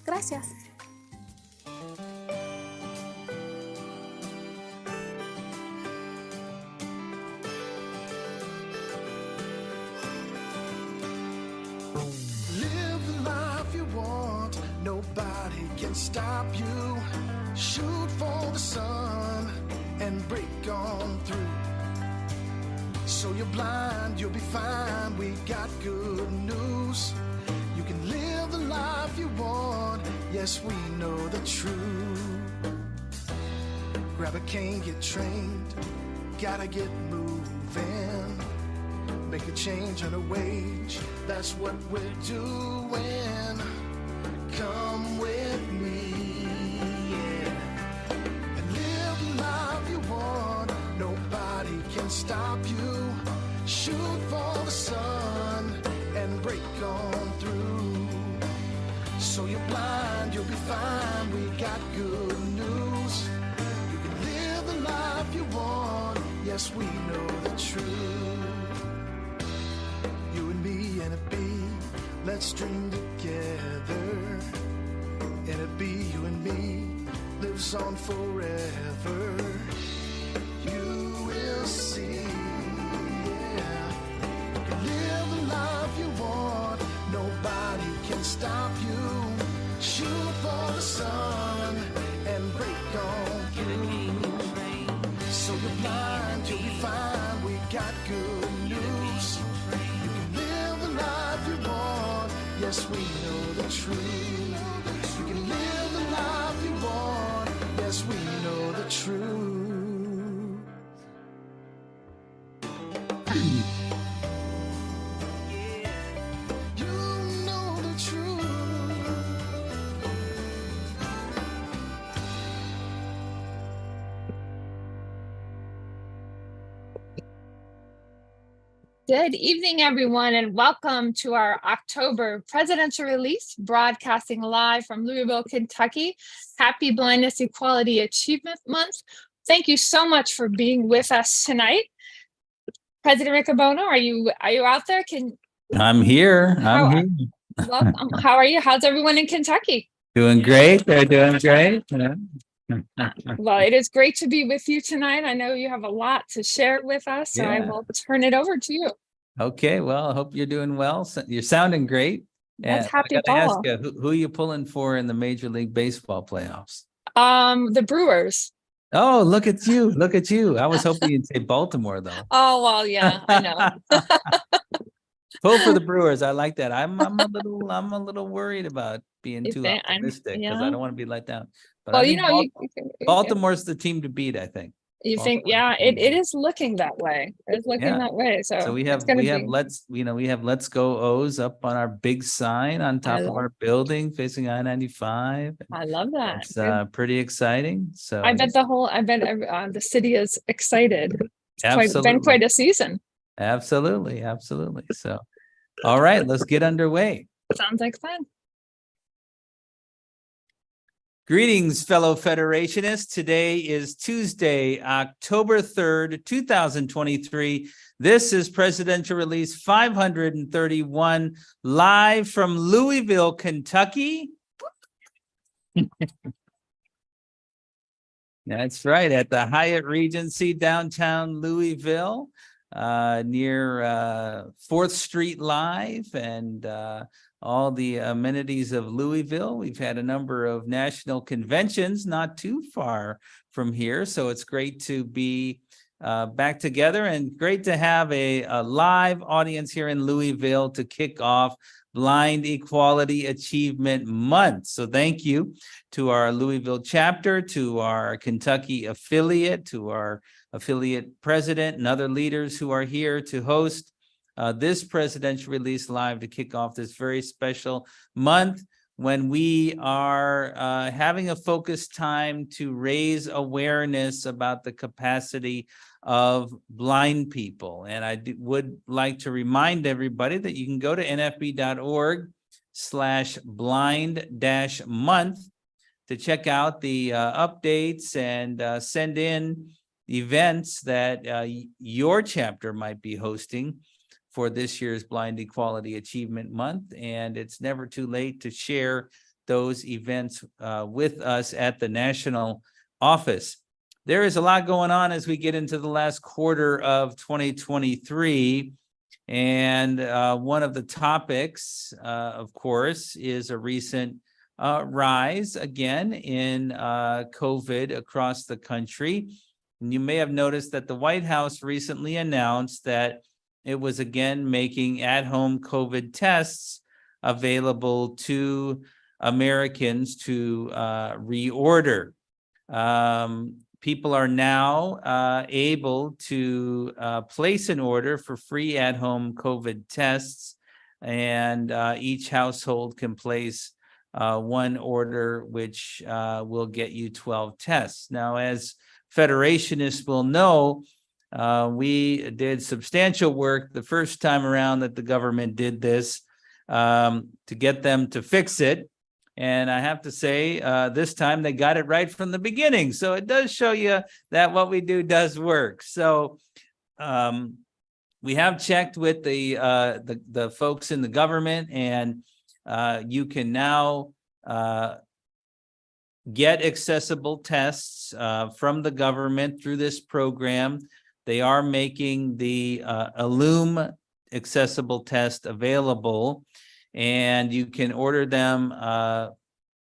Gracias. Live the life you want, nobody can stop you. Shoot for the sun and break on through. So you're blind, you'll be fine, we got good news. You can live the life you want, yes, we know the truth. Grab a cane, get trained, gotta get moving. Make a change on a wage, that's what we're doing. Come with me, yeah. And live the life you want, nobody can stop you. Shoot for the sun and break on through. So you're blind, you'll be fine, we got good news. You can live the life you want, yes, we know the truth. You and me and a bee, let's dream together. And a bee, you and me, lives on forever. You will see, yeah. You can live the life you want, nobody can stop you. Shoot for the sun and break on through. So you're blind, you'll be fine, we got good news. You can live the life you want, yes, we know the truth. You can live the life you want, yes, we know the truth. You know the truth. Good evening, everyone, and welcome to our October presidential release, broadcasting live from Louisville, Kentucky. Happy Blindness Equality Achievement Month. Thank you so much for being with us tonight. President Riccobono, are you out there? I'm here. I'm here. Welcome. How are you? How's everyone in Kentucky? Doing great. They're doing great. Yeah. Well, it is great to be with you tonight. I know you have a lot to share with us, so I will turn it over to you. Okay. Well, I hope you're doing well. You're sounding great. That's And happy I gotta ask fall. you, who are you pulling for in the Major League Baseball playoffs? The Brewers. Oh, look at you. Look at you. I was hoping you'd say Baltimore, though. Oh, well, yeah, I know. Pull for the Brewers. I like that. I'm a little worried about being too optimistic because I don't want to be let down. But Well, I think Baltimore's the team to beat, I think. You think, yeah, it is looking that way. It's looking that way. So we have Let's Go O's up on our big sign on top of our building facing I-95. I love that. It's pretty exciting. So I bet the city is excited. It's been quite a season. Absolutely. So, all right, let's get underway. Sounds like fun. Greetings, fellow Federationists. Today is Tuesday, October 3rd, 2023. This is Presidential Release 531, live from Louisville, Kentucky. That's right, at the Hyatt Regency, downtown Louisville, near 4th Street Live and all the amenities of Louisville. We've had a number of national conventions not too far from here, so it's great to be back together and great to have a live audience here in Louisville to kick off Blind Equality Achievement Month. So thank you to our Louisville chapter, to our Kentucky affiliate, to our affiliate president and other leaders who are here to host this presidential release live to kick off this very special month when we are having a focused time to raise awareness about the capacity of blind people. And I would like to remind everybody that you can go to nfb.org/blind-month to check out the updates and send in events that your chapter might be hosting for this year's Blind Equality Achievement Month. And it's never too late to share those events with us at the national office. There is a lot going on as we get into the last quarter of 2023. And one of the topics, of course, is a recent rise again in COVID across the country. And you may have noticed that the White House recently announced that it was again making at-home COVID tests available to Americans to reorder. People are now able to place an order for free at-home COVID tests, and each household can place one order, which will get you 12 tests. Now, as Federationists will know, we did substantial work the first time around that the government did this to get them to fix it. And I have to say, this time they got it right from the beginning. So it does show you that what we do does work. So we have checked with the folks in the government, and you can now get accessible tests from the government through this program. They are making the Illum accessible test available, and you can order them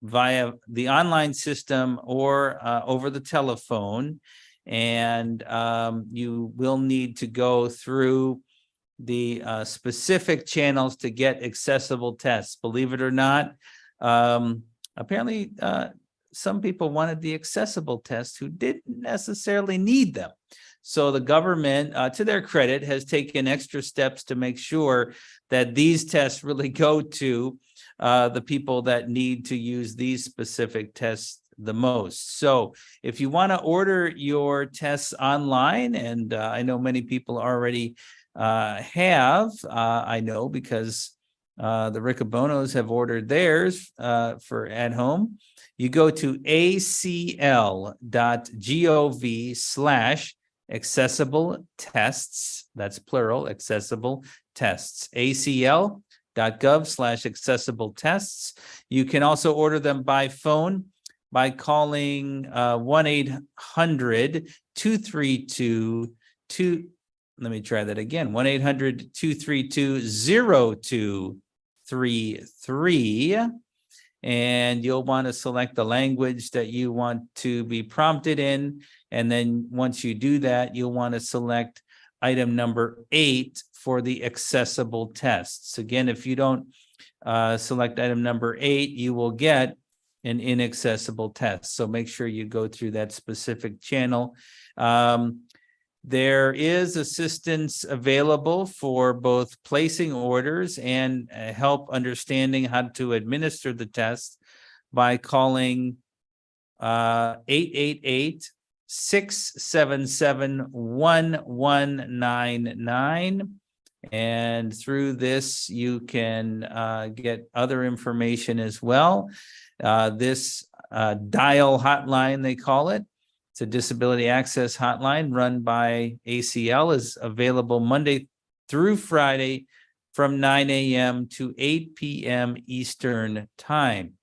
via the online system or over the telephone. And you will need to go through the specific channels to get accessible tests. Believe it or not, apparently some people wanted the accessible tests who didn't necessarily need them. So the government, to their credit, has taken extra steps to make sure that these tests really go to the people that need to use these specific tests the most. So if you want to order your tests online, and I know many people already have, I know because the Riccobonos have ordered theirs for at home. You go to acl.gov/accessible tests. That's plural, accessible tests. acl.gov/accessible tests. You can also order them by phone by calling 1-800-232-2. Let me try that again. 1-800-232-0233. And you'll want to select the language that you want to be prompted in. And then once you do that, you'll want to select item number 8 for the accessible tests. Again, if you don't select item number 8, you will get an inaccessible test. So make sure you go through that specific channel. There is assistance available for both placing orders and help understanding how to administer the test by calling 888-677-1199. And through this, you can get other information as well. This dial hotline, they call it, it's a disability access hotline run by ACL, is available Monday through Friday from 9 a.m. to 8 p.m. Eastern Time.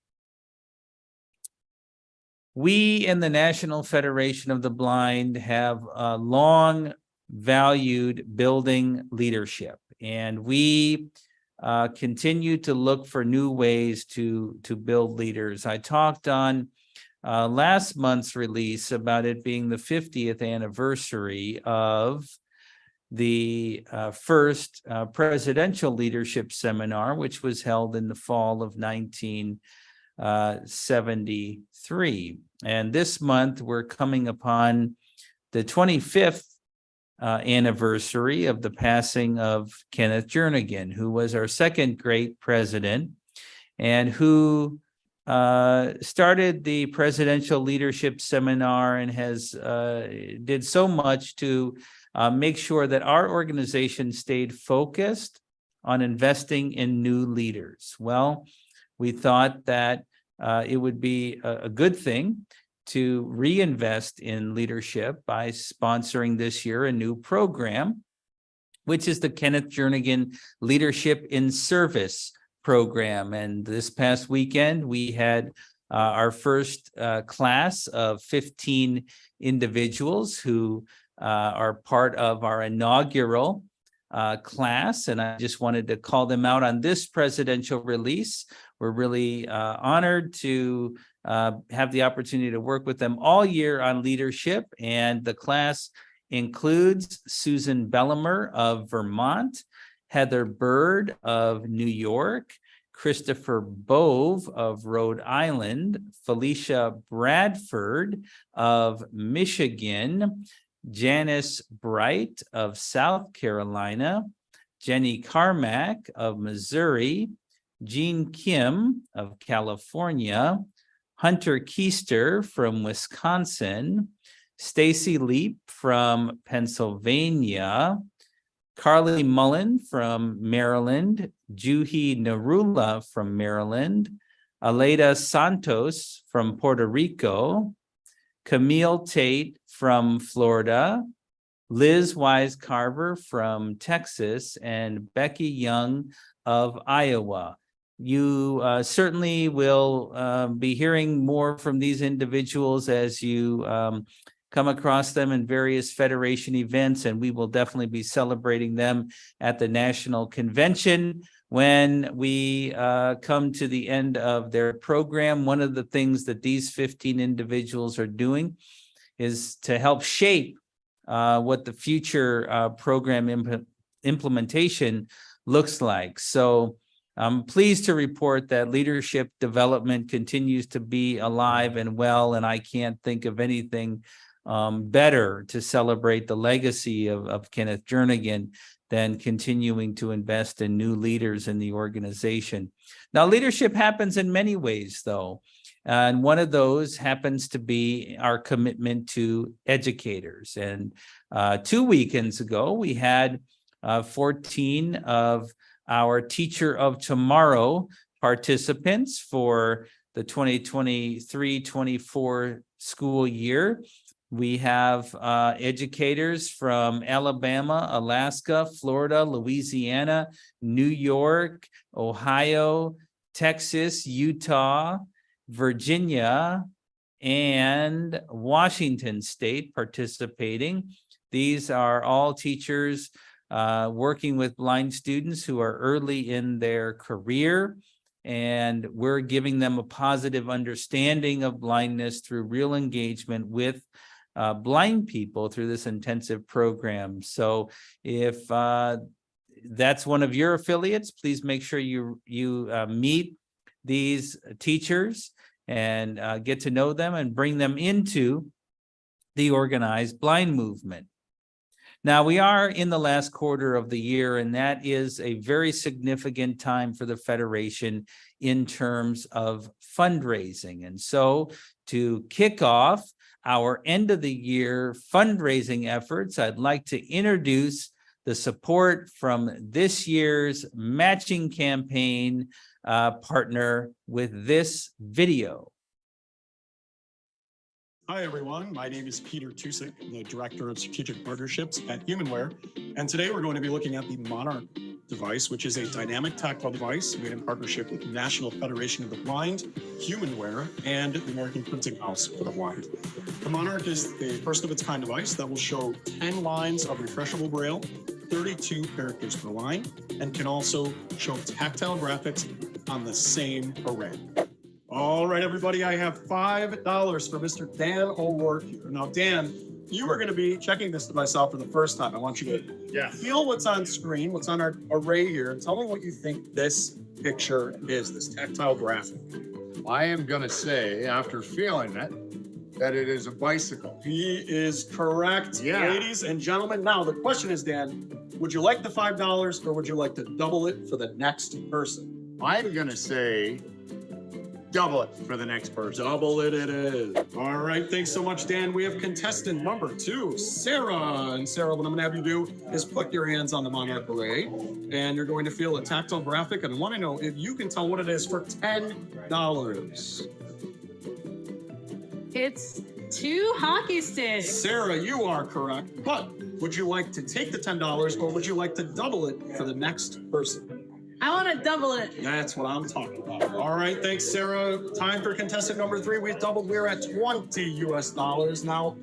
We in the National Federation of the Blind have long valued building leadership, and we continue to look for new ways to build leaders. I talked on last month's release about it being the 50th anniversary of the first presidential leadership seminar, which was held in the fall of 1973. And this month, we're coming upon the 25th anniversary of the passing of Kenneth Jernigan, who was our second great president and who started the presidential leadership seminar and has did so much to make sure that our organization stayed focused on investing in new leaders. Well, we thought that it would be a good thing to reinvest in leadership by sponsoring this year a new program which is the Kenneth Jernigan Leadership in Service program. And this past weekend, we had our first class of 15 individuals who are part of our inaugural class. And I just wanted to call them out on this presidential release. We're really honored to have the opportunity to work with them all year on leadership. And the class includes Susan Bellimer of Vermont, Heather Bird of New York, Christopher Bove of Rhode Island, Felicia Bradford of Michigan, Janice Bright of South Carolina, Jenny Carmack of Missouri, Jean Kim of California, Hunter Keister from Wisconsin, Stacy Leap from Pennsylvania, Carly Mullen from Maryland, Juhi Narula from Maryland, Aleda Santos from Puerto Rico, Camille Tate from Florida, Liz Wise Carver from Texas, and Becky Young of Iowa. You certainly will be hearing more from these individuals as you come across them in various Federation events, and we will definitely be celebrating them at the National Convention when we come to the end of their program. One of the things that these 15 individuals are doing is to help shape what the future program implementation looks like. So I'm pleased to report that leadership development continues to be alive and well, and I can't think of anything better to celebrate the legacy of Kenneth Jernigan than continuing to invest in new leaders in the organization. Now, leadership happens in many ways, though. And one of those happens to be our commitment to educators. And 2 weekends ago, we had 14 of our Teacher of Tomorrow participants for the 2023-24 school year. We have educators from Alabama, Alaska, Florida, Louisiana, New York, Ohio, Texas, Utah, Virginia, and Washington State participating. These are all teachers working with blind students who are early in their career, and we're giving them a positive understanding of blindness through real engagement with blind people through this intensive program. So if that's one of your affiliates, please make sure you meet these teachers and get to know them and bring them into the organized blind movement. Now, we are in the last quarter of the year, and that is a very significant time for the Federation in terms of fundraising. And so to kick off our end of the year fundraising efforts, I'd like to introduce the support from this year's matching campaign partner with this video. Hi, everyone. My name is Peter Tusick, the Director of Strategic Partnerships at Humanware. And today we're going to be looking at the Monarch device, which is a dynamic tactile device made in partnership with the National Federation of the Blind, Humanware, and the American Printing House for the Blind. The Monarch is the first of its kind device that will show 10 lines of refreshable Braille, 32 characters per line, and can also show tactile graphics on the same array. All right, everybody, I have $5 for Mr. Dan O'Rourke here. Now, Dan, you are going to be checking this device out for the first time. I want you to feel what's on screen, what's on our array here. Tell me what you think this picture is, this tactile graphic. I am going to say, after feeling it, that it is a bicycle. He is correct, ladies and gentlemen. Now, the question is, Dan, would you like the $5 or would you like to double it for the next person? I'm going to say double it for the next person. Double it is. All right, thanks so much, Dan. We have contestant number 2, Sarah. And Sarah, what I'm gonna have you do is put your hands on the Monarch array, and you're going to feel a tactile graphic, and I wanna know if you can tell what it is for $10. It's 2 hockey sticks. Sarah, you are correct, but Would you like to take the $10 or would you like to double it for the next person? I want to double it. That's what I'm talking about. All right, thanks, Sarah. Time for contestant number 3. We've doubled. We're at $20 US. Now,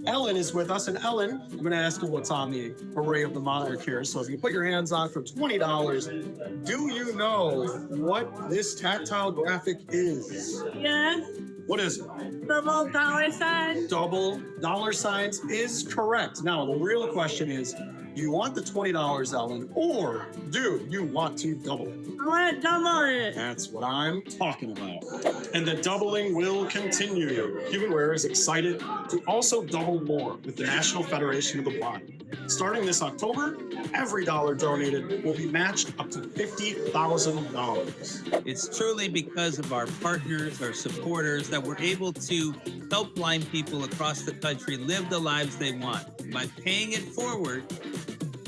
Ellen is with us, and Ellen, I'm going to ask you what's on the array of the monarch here. So if you put your hands on for $20, do you know what this tactile graphic is? Yes. What is it? Double dollar sign. Double dollar signs is correct. Now, the real question is, do you want the $20, Ellen, or do you want to double it? I want to double it. That's what I'm talking about. And the doubling will continue. Humanware is excited to also double more with the National Federation of the Blind. Starting this October, every dollar donated will be matched up to $50,000. It's truly because of our partners, our supporters, that we're able to help blind people across the country live the lives they want by paying it forward,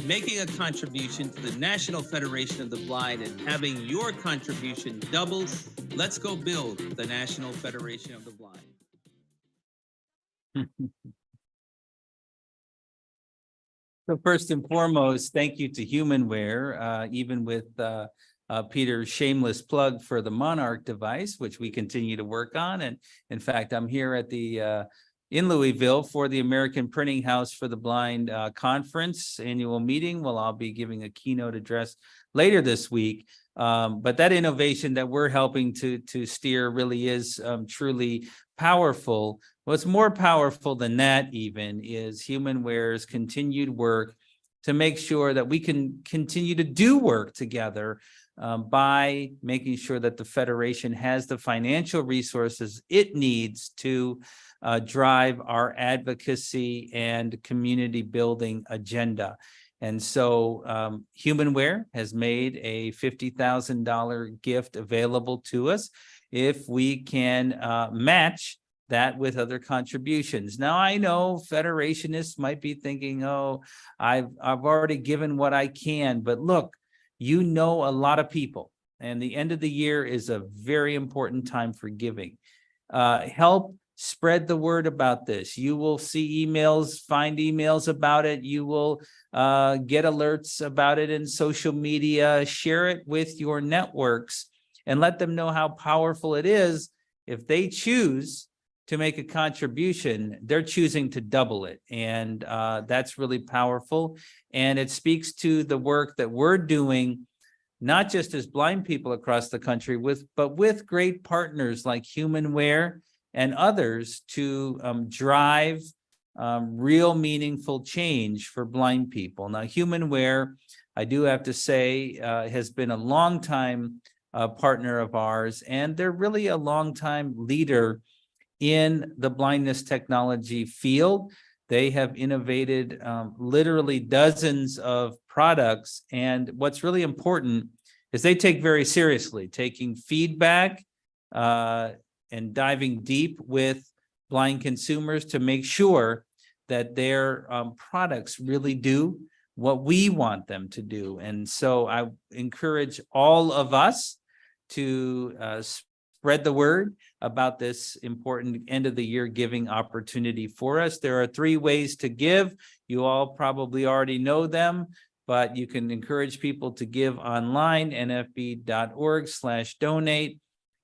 making a contribution to the National Federation of the Blind, and having your contribution double. Let's go build the National Federation of the Blind. So first and foremost, thank you to Humanware, even with Peter's shameless plug for the Monarch device, which we continue to work on. And in fact, I'm here at the in Louisville for the American Printing House for the Blind conference annual meeting. Well, I'll be giving a keynote address later this week. But that innovation that we're helping to steer really is truly powerful. What's more powerful than that even is Humanware's continued work to make sure that we can continue to do work together by making sure that the Federation has the financial resources it needs to drive our advocacy and community building agenda. And so Humanware has made a $50,000 gift available to us if we can match that with other contributions. Now, I know Federationists might be thinking, oh, I've already given what I can, but look, you know a lot of people, and the end of the year is a very important time for giving. Help spread the word about this. You will see emails, find emails about it. You will get alerts about it in social media. Share it with your networks and let them know how powerful it is. If they choose to make a contribution, they're choosing to double it. And that's really powerful. And it speaks to the work that we're doing, not just as blind people across the country, but with great partners like Humanware and others to drive real meaningful change for blind people. Now, Humanware, I do have to say, has been a longtime partner of ours, and they're really a longtime leader in the blindness technology field. They have innovated literally dozens of products, and what's really important is they take very seriously taking feedback and diving deep with blind consumers to make sure that their products really do what we want them to do. And so I encourage all of us to spread the word about this important end of the year giving opportunity for us. There are 3 ways to give. You all probably already know them, but you can encourage people to give online, nfb.org/donate.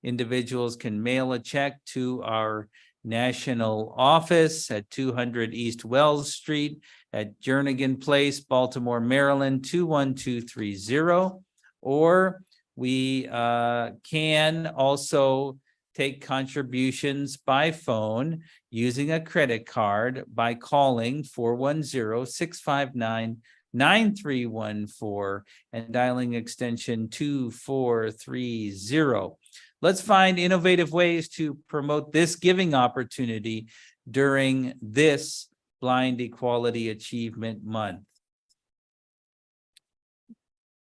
Individuals can mail a check to our national office at 200 East Wells Street at Jernigan Place, Baltimore, Maryland, 21230. Or we can also take contributions by phone using a credit card by calling 410-659-9314 and dialing extension 2430. Let's find innovative ways to promote this giving opportunity during this Blind Equality Achievement Month.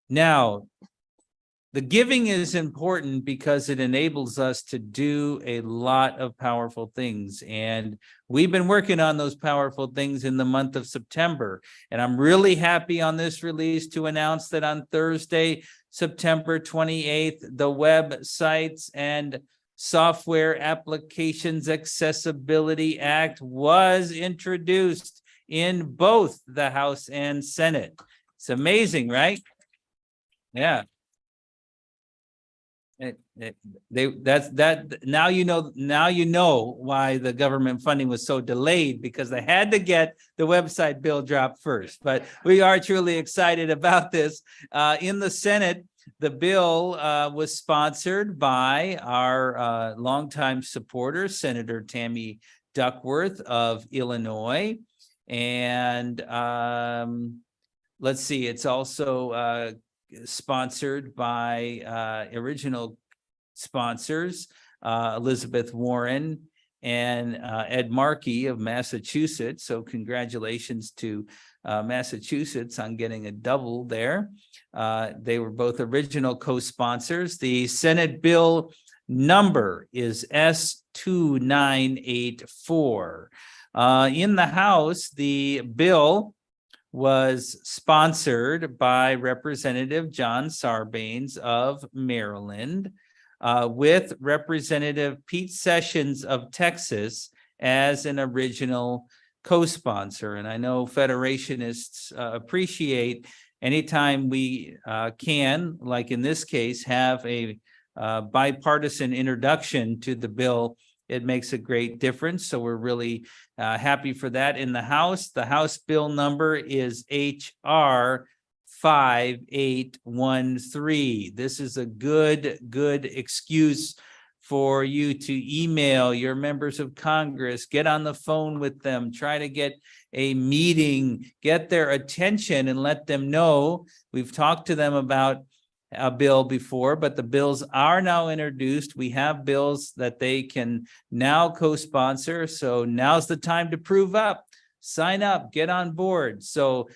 Now, the giving is important because it enables us to do a lot of powerful things. And we've been working on those powerful things in the month of September. And I'm really happy on this release to announce that on Thursday, September 28th, the Websites and Software Applications Accessibility Act was introduced in both the House and Senate. It's amazing, right? Yeah. Now you know why the government funding was so delayed, because they had to get the website bill dropped first. But we are truly excited about this. In the Senate, the bill was sponsored by our longtime supporter, Senator Tammy Duckworth of Illinois. And let's see, it's also sponsored by original sponsors, Elizabeth Warren and Ed Markey of Massachusetts. So congratulations to Massachusetts on getting a double there. They were both original co-sponsors. The Senate bill number is S2984. In the House, the bill was sponsored by Representative John Sarbanes of Maryland, with Representative Pete Sessions of Texas as an original co-sponsor. And I know Federationists appreciate anytime we can, like in this case, have a bipartisan introduction to the bill. It makes a great difference. So we're really happy for that. In the House bill number is HR 5813. This is a good excuse for you to email your members of Congress, get on the phone with them, try to get a meeting, get their attention and let them know. We've talked to them about a bill before, but the bills are now introduced. We have bills that they can now co-sponsor. So now's the time to prove up, sign up, get on board. So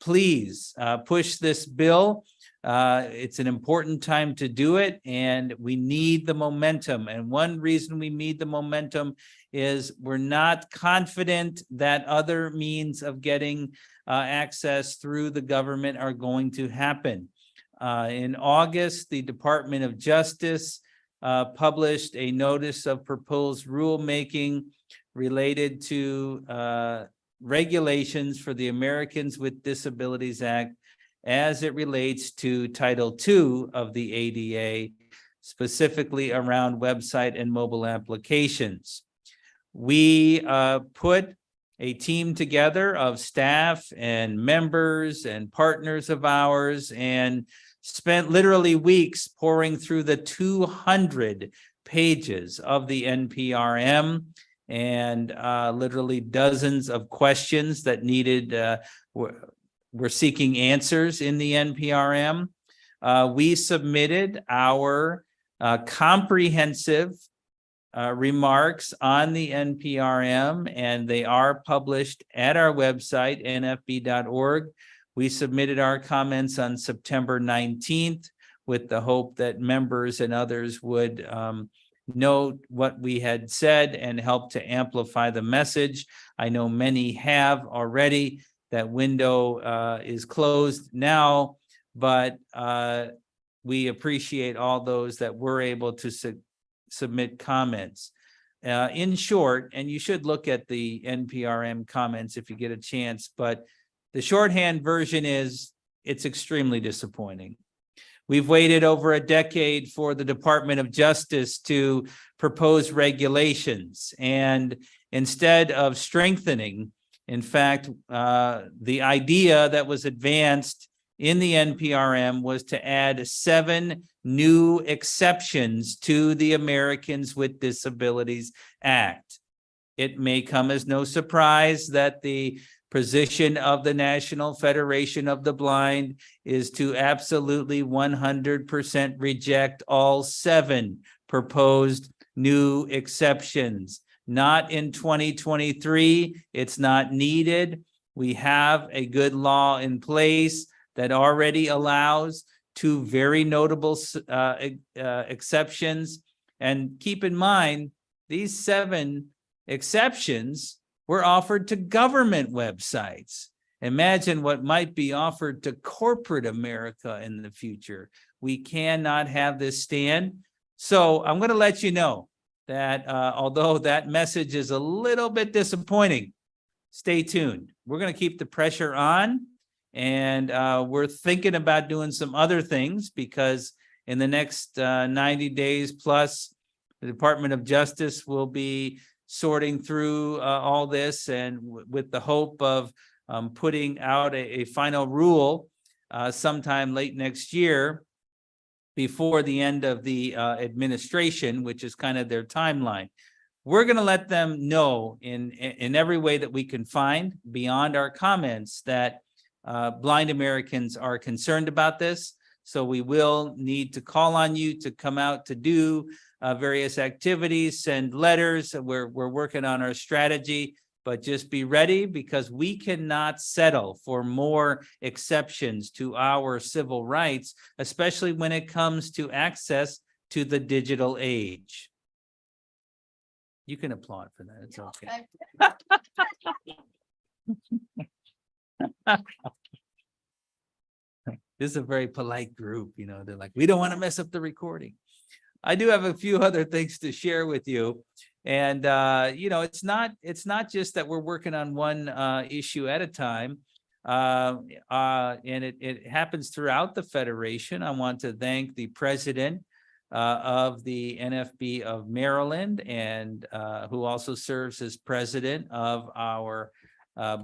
please push this bill. It's an important time to do it, and we need the momentum. And one reason we need the momentum is we're not confident that other means of getting access through the government are going to happen. In August, the Department of Justice published a notice of proposed rulemaking related to regulations for the Americans with Disabilities Act as it relates to Title II of the ADA, specifically around website and mobile applications. We put a team together of staff and members and partners of ours and spent literally weeks pouring through the 200 pages of the NPRM and literally dozens of questions that needed, we're seeking answers in the NPRM. We submitted our comprehensive remarks on the NPRM, and they are published at our website, nfb.org. We submitted our comments on September 19th with the hope that members and others would note what we had said and help to amplify the message. I know many have already. That window is closed now, but we appreciate all those that were able to submit comments. In short, and you should look at the NPRM comments if you get a chance, but the shorthand version is it's extremely disappointing. We've waited over a decade for the Department of Justice to propose regulations, and instead of strengthening, in fact, the idea that was advanced in the NPRM was to add 7 new exceptions to the Americans with Disabilities Act. It may come as no surprise that the position of the National Federation of the Blind is to absolutely 100% reject all 7 proposed new exceptions. Not in 2023, it's not needed. We have a good law in place that already allows 2 very notable exceptions. And keep in mind, these 7 exceptions were offered to government websites. Imagine what might be offered to corporate America in the future. We cannot have this stand. So I'm going to let you know that although that message is a little bit disappointing, stay tuned. We're going to keep the pressure on, and we're thinking about doing some other things because in the next 90 days plus, the Department of Justice will be sorting through all this, and with the hope of putting out a final rule sometime late next year before the end of the administration, which is kind of their timeline. We're going to let them know in every way that we can find beyond our comments that blind Americans are concerned about this. So we will need to call on you to come out to do various activities, send letters. We're working on our strategy, but just be ready because we cannot settle for more exceptions to our civil rights, especially when it comes to access to the digital age. You can applaud for that. It's okay. This is a very polite group, you know, they're like, we don't want to mess up the recording. I do have a few other things to share with you. And, you know, it's not just that we're working on one issue at a time. And it happens throughout the Federation. I want to thank the president of the NFB of Maryland, and who also serves as president of our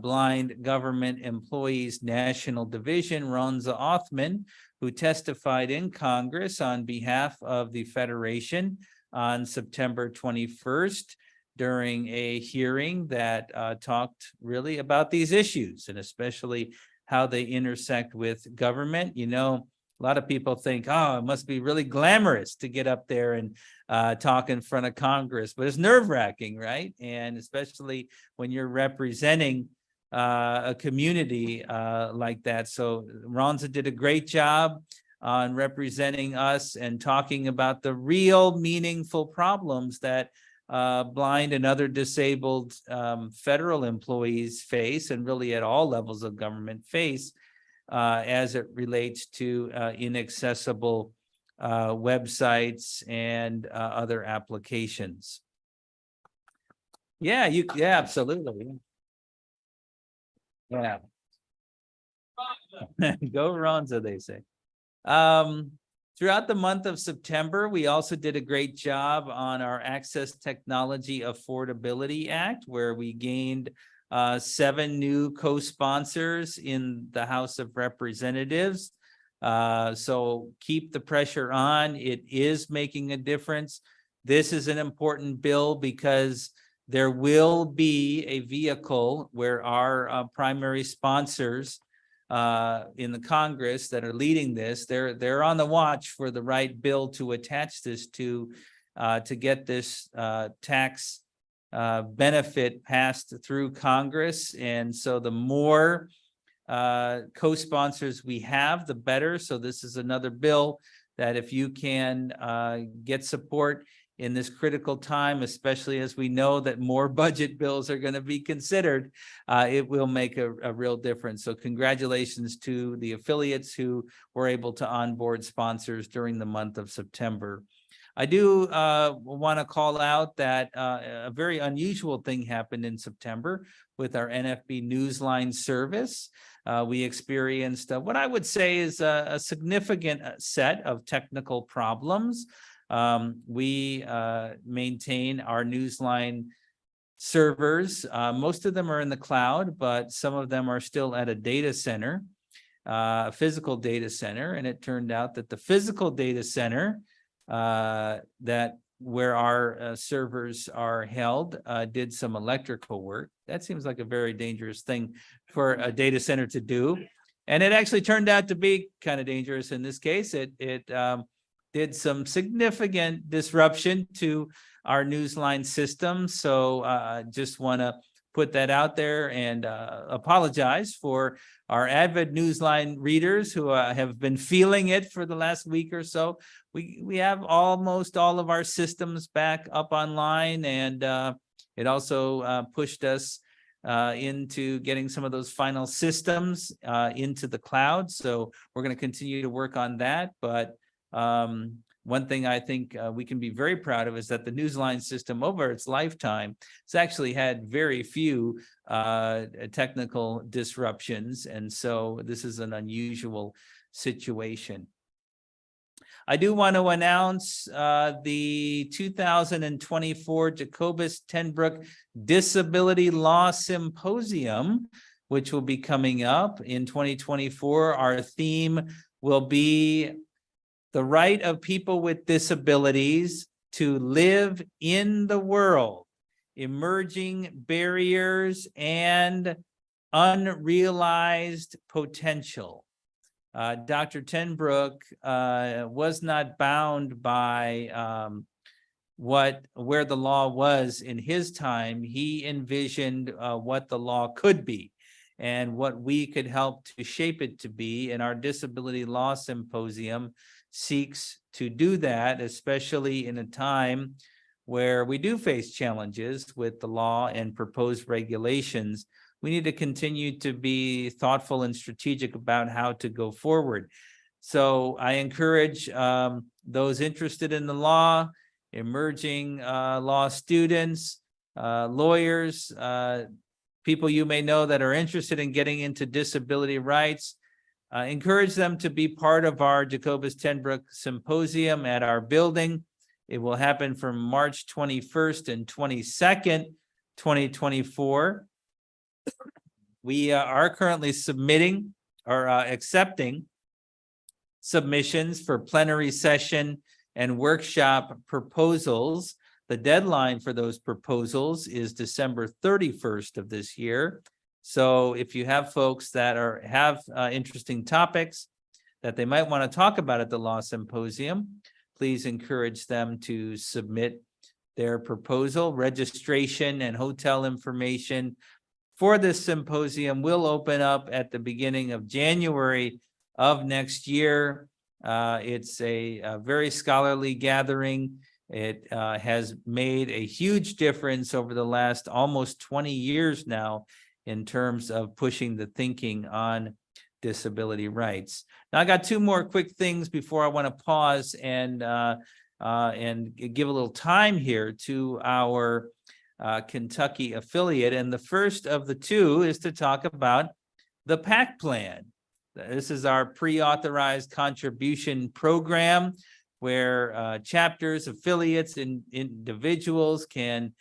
Blind Government Employees National Division, Ronza Othman, who testified in Congress on behalf of the Federation on September 21st during a hearing that talked really about these issues and especially how they intersect with government. You know, a lot of people think, oh, it must be really glamorous to get up there and talk in front of Congress, but it's nerve-wracking, right? And especially when you're representing a community like that. So Ronza did a great job on representing us and talking about the real meaningful problems that blind and other disabled federal employees face, and really at all levels of government face, as it relates to inaccessible websites and other applications. Yeah, absolutely. Yeah. Go Ronza, they say. Throughout the month of September, we also did a great job on our Access Technology Affordability Act, where we gained 7 new co-sponsors in the House of Representatives. So keep the pressure on. It is making a difference. This is an important bill because there will be a vehicle where our primary sponsors in the Congress that are leading this, they're on the watch for the right bill to attach this to get this tax benefit passed through Congress. And so the more co-sponsors we have, the better. So this is another bill that if you can get support in this critical time, especially as we know that more budget bills are going to be considered, it will make a real difference. So congratulations to the affiliates who were able to onboard sponsors during the month of September. I do want to call out that a very unusual thing happened in September with our NFB Newsline service. We experienced what I would say is a significant set of technical problems. We maintain our Newsline servers. Most of them are in the cloud, but some of them are still at a data center, physical data center. And it turned out that the physical data center that where our servers are held did some electrical work. That seems like a very dangerous thing for a data center to do. And it actually turned out to be kind of dangerous in this case. It did some significant disruption to our Newsline system. So just want to put that out there and apologize for our avid Newsline readers who have been feeling it for the last week or so. We have almost all of our systems back up online, and it also pushed us into getting some of those final systems into the cloud. So we're going to continue to work on that, but one thing I think we can be very proud of is that the Newsline system over its lifetime has actually had very few technical disruptions. And so this is an unusual situation. I do want to announce the 2024 Jacobus Tenbrook Disability Law Symposium, which will be coming up in 2024. Our theme will be the right of people with disabilities to live in the world, emerging barriers and unrealized potential. Dr. Tenbrook was not bound by where the law was in his time. He envisioned what the law could be and what we could help to shape it to be. And our Disability Law Symposium seeks to do that, especially in a time where we do face challenges with the law and proposed regulations. We need to continue to be thoughtful and strategic about how to go forward. So I encourage those interested in the law, emerging law students, lawyers, people you may know that are interested in getting into disability rights, encourage them to be part of our Jacobus Tenbrook Symposium at our building. It will happen from March 21st and 22nd, 2024. We are currently submitting or accepting submissions for plenary session and workshop proposals. The deadline for those proposals is December 31st of this year. So if you have folks that have interesting topics that they might want to talk about at the Law Symposium, please encourage them to submit their proposal. Registration and hotel information for this symposium will open up at the beginning of January of next year. It's a very scholarly gathering. It has made a huge difference over the last almost 20 years now in terms of pushing the thinking on disability rights. Now, I got two more quick things before I want to pause and give a little time here to our Kentucky affiliate. And the first of the two is to talk about the PAC plan. This is our pre-authorized contribution program where chapters, affiliates, and individuals can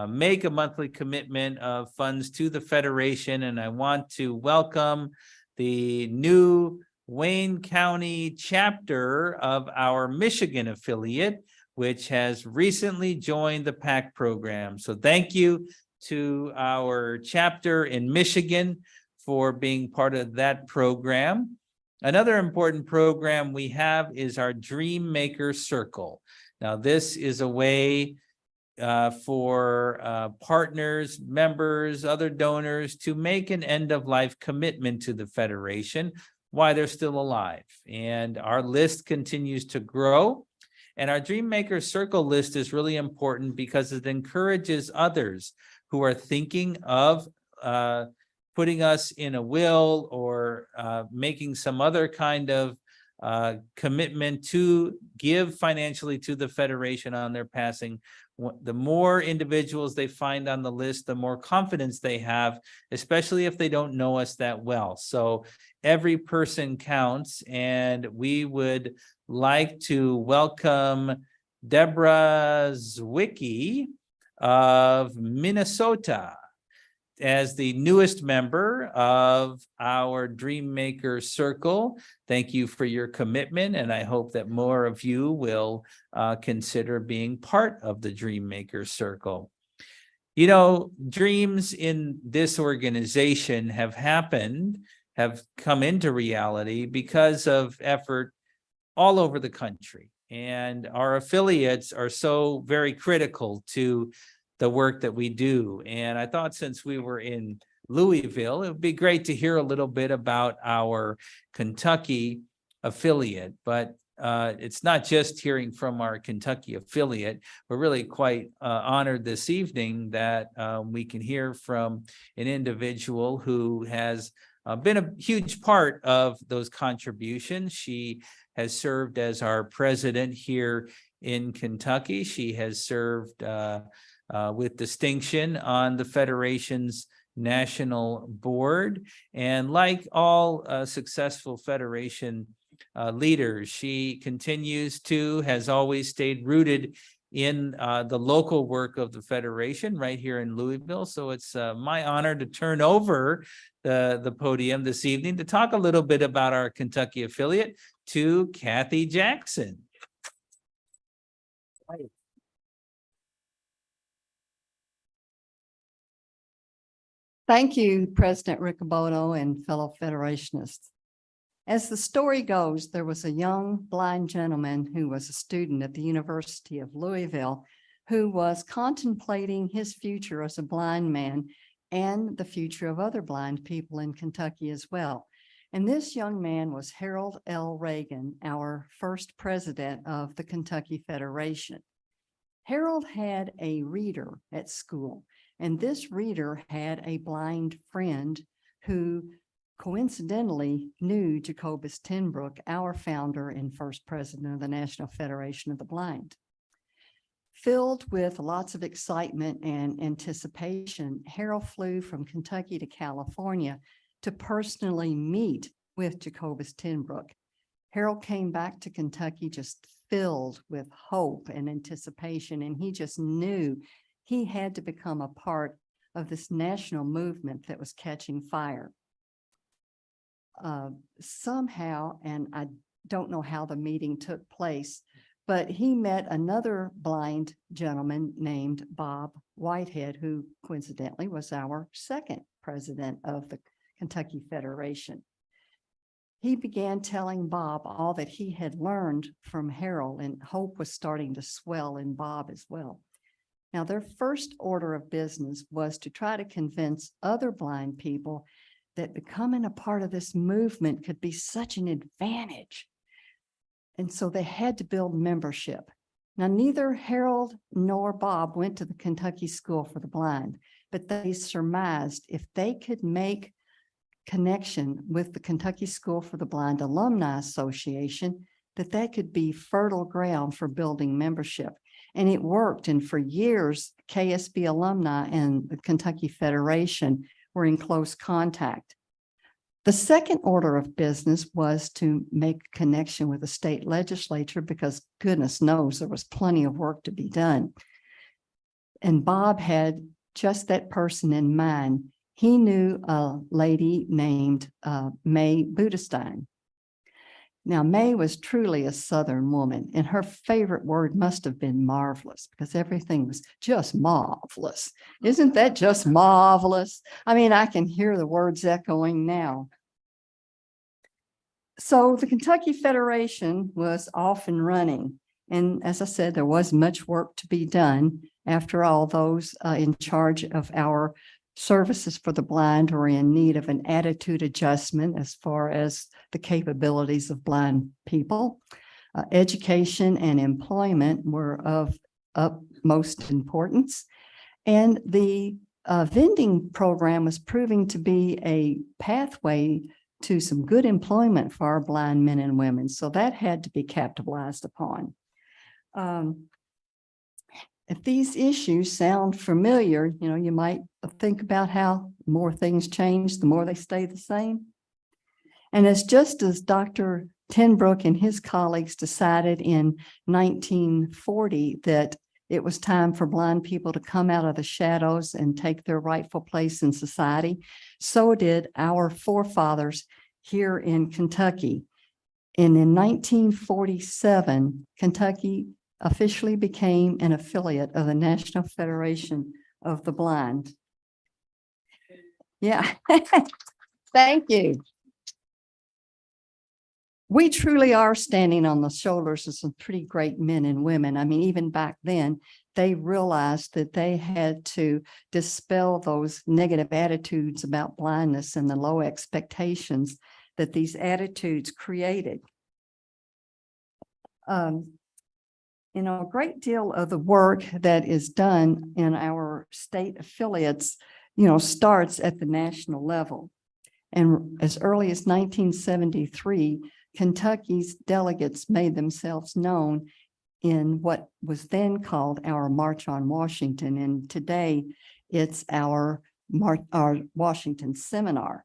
make a monthly commitment of funds to the Federation. And I want to welcome the new Wayne County chapter of our Michigan affiliate, which has recently joined the PAC program. So thank you to our chapter in Michigan for being part of that program. Another important program we have is our Dream Maker Circle. Now, this is a way for partners, members, other donors to make an end-of-life commitment to the Federation while they're still alive. And our list continues to grow. And our Dream Maker Circle list is really important because it encourages others who are thinking of putting us in a will or making some other kind of commitment to give financially to the Federation on their passing. The more individuals they find on the list, the more confidence they have, especially if they don't know us that well. So every person counts, and we would like to welcome Deborah Zwicky of Minnesota as the newest member of our Dream Maker Circle. Thank you for your commitment, and I hope that more of you will consider being part of the Dream Maker Circle. You know, dreams in this organization have come into reality because of effort all over the country. And our affiliates are so very critical to the work that we do. And I thought since we were in Louisville, it would be great to hear a little bit about our Kentucky affiliate. But it's not just hearing from our Kentucky affiliate. We're really quite honored this evening that we can hear from an individual who has been a huge part of those contributions. She has served as our president here in Kentucky. She has served with distinction on the Federation's national board. And like all successful Federation leaders, she has always stayed rooted in the local work of the Federation right here in Louisville. So it's my honor to turn over the podium this evening to talk a little bit about our Kentucky affiliate to Kathy Jackson. Thank you, President Riccobono and fellow Federationists. As the story goes, there was a young blind gentleman who was a student at the University of Louisville who was contemplating his future as a blind man and the future of other blind people in Kentucky as well. And this young man was Harold L. Reagan, our first president of the Kentucky Federation. Harold had a reader at school, and this reader had a blind friend who coincidentally knew Jacobus Tenbrook, our founder and first president of the National Federation of the Blind. Filled with lots of excitement and anticipation, Harold flew from Kentucky to California to personally meet with Jacobus Tenbrook. Harold came back to Kentucky just filled with hope and anticipation, and he just knew he had to become a part of this national movement that was catching fire. Somehow, and I don't know how the meeting took place, but he met another blind gentleman named Bob Whitehead, who coincidentally was our second president of the Kentucky Federation. He began telling Bob all that he had learned from Harold, and hope was starting to swell in Bob as well. Now, their first order of business was to try to convince other blind people that becoming a part of this movement could be such an advantage. And so they had to build membership. Now, neither Harold nor Bob went to the Kentucky School for the Blind, but they surmised if they could make connection with the Kentucky School for the Blind Alumni Association, that could be fertile ground for building membership. And it worked. And for years, KSB alumni and the Kentucky Federation were in close contact. The second order of business was to make a connection with the state legislature, because goodness knows there was plenty of work to be done. And Bob had just that person in mind. He knew a lady named May Budestein. Now, May was truly a Southern woman, and her favorite word must have been marvelous, because everything was just marvelous. Isn't that just marvelous? I mean, I can hear the words echoing now. So the Kentucky Federation was off and running. And as I said, there was much work to be done. After all, those in charge of our services for the blind were in need of an attitude adjustment as far as the capabilities of blind people. Education and employment were of utmost importance. And the vending program was proving to be a pathway to some good employment for our blind men and women. So that had to be capitalized upon. If these issues sound familiar, you know, you might think about how the more things change, the more they stay the same. And it's just as Dr. Tenbrook and his colleagues decided in 1940 that it was time for blind people to come out of the shadows and take their rightful place in society, so did our forefathers here in Kentucky. And in 1947, Kentucky officially became an affiliate of the National Federation of the Blind. Yeah, thank you. We truly are standing on the shoulders of some pretty great men and women. I mean, even back then, they realized that they had to dispel those negative attitudes about blindness and the low expectations that these attitudes created. You know, a great deal of the work that is done in our state affiliates, you know, starts at the national level. And as early as 1973, Kentucky's delegates made themselves known in what was then called our March on Washington. And today it's our Washington Seminar.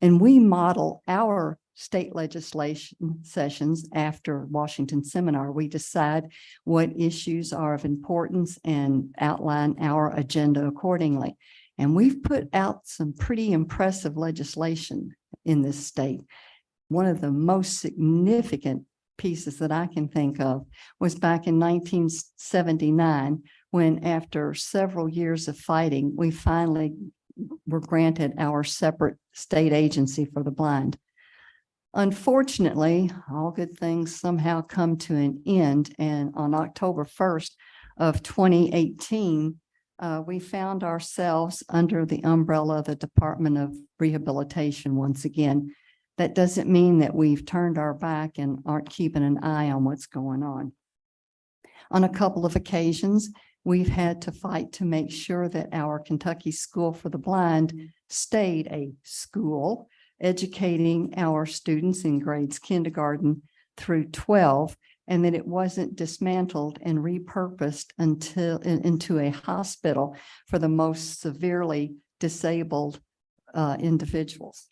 And we model our state legislation sessions after Washington Seminar. We decide what issues are of importance and outline our agenda accordingly. And we've put out some pretty impressive legislation in this state. One of the most significant pieces that I can think of was back in 1979, when after several years of fighting, we finally were granted our separate state agency for the blind. Unfortunately, all good things somehow come to an end, and on October 1st of 2018, we found ourselves under the umbrella of the Department of Rehabilitation once again. That doesn't mean that we've turned our back and aren't keeping an eye on what's going on. On a couple of occasions, we've had to fight to make sure that our Kentucky School for the Blind stayed a school, educating our students in grades kindergarten through 12, and that it wasn't dismantled and repurposed into a hospital for the most severely disabled individuals.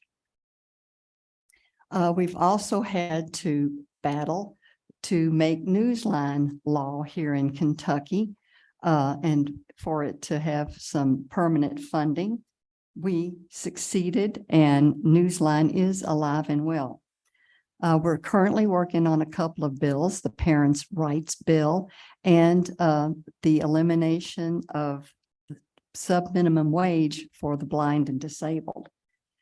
We've also had to battle to make Newsline law here in Kentucky, and for it to have some permanent funding. We succeeded, and Newsline is alive and well. We're currently working on a couple of bills, the Parents' Rights Bill and the elimination of sub-minimum wage for the blind and disabled.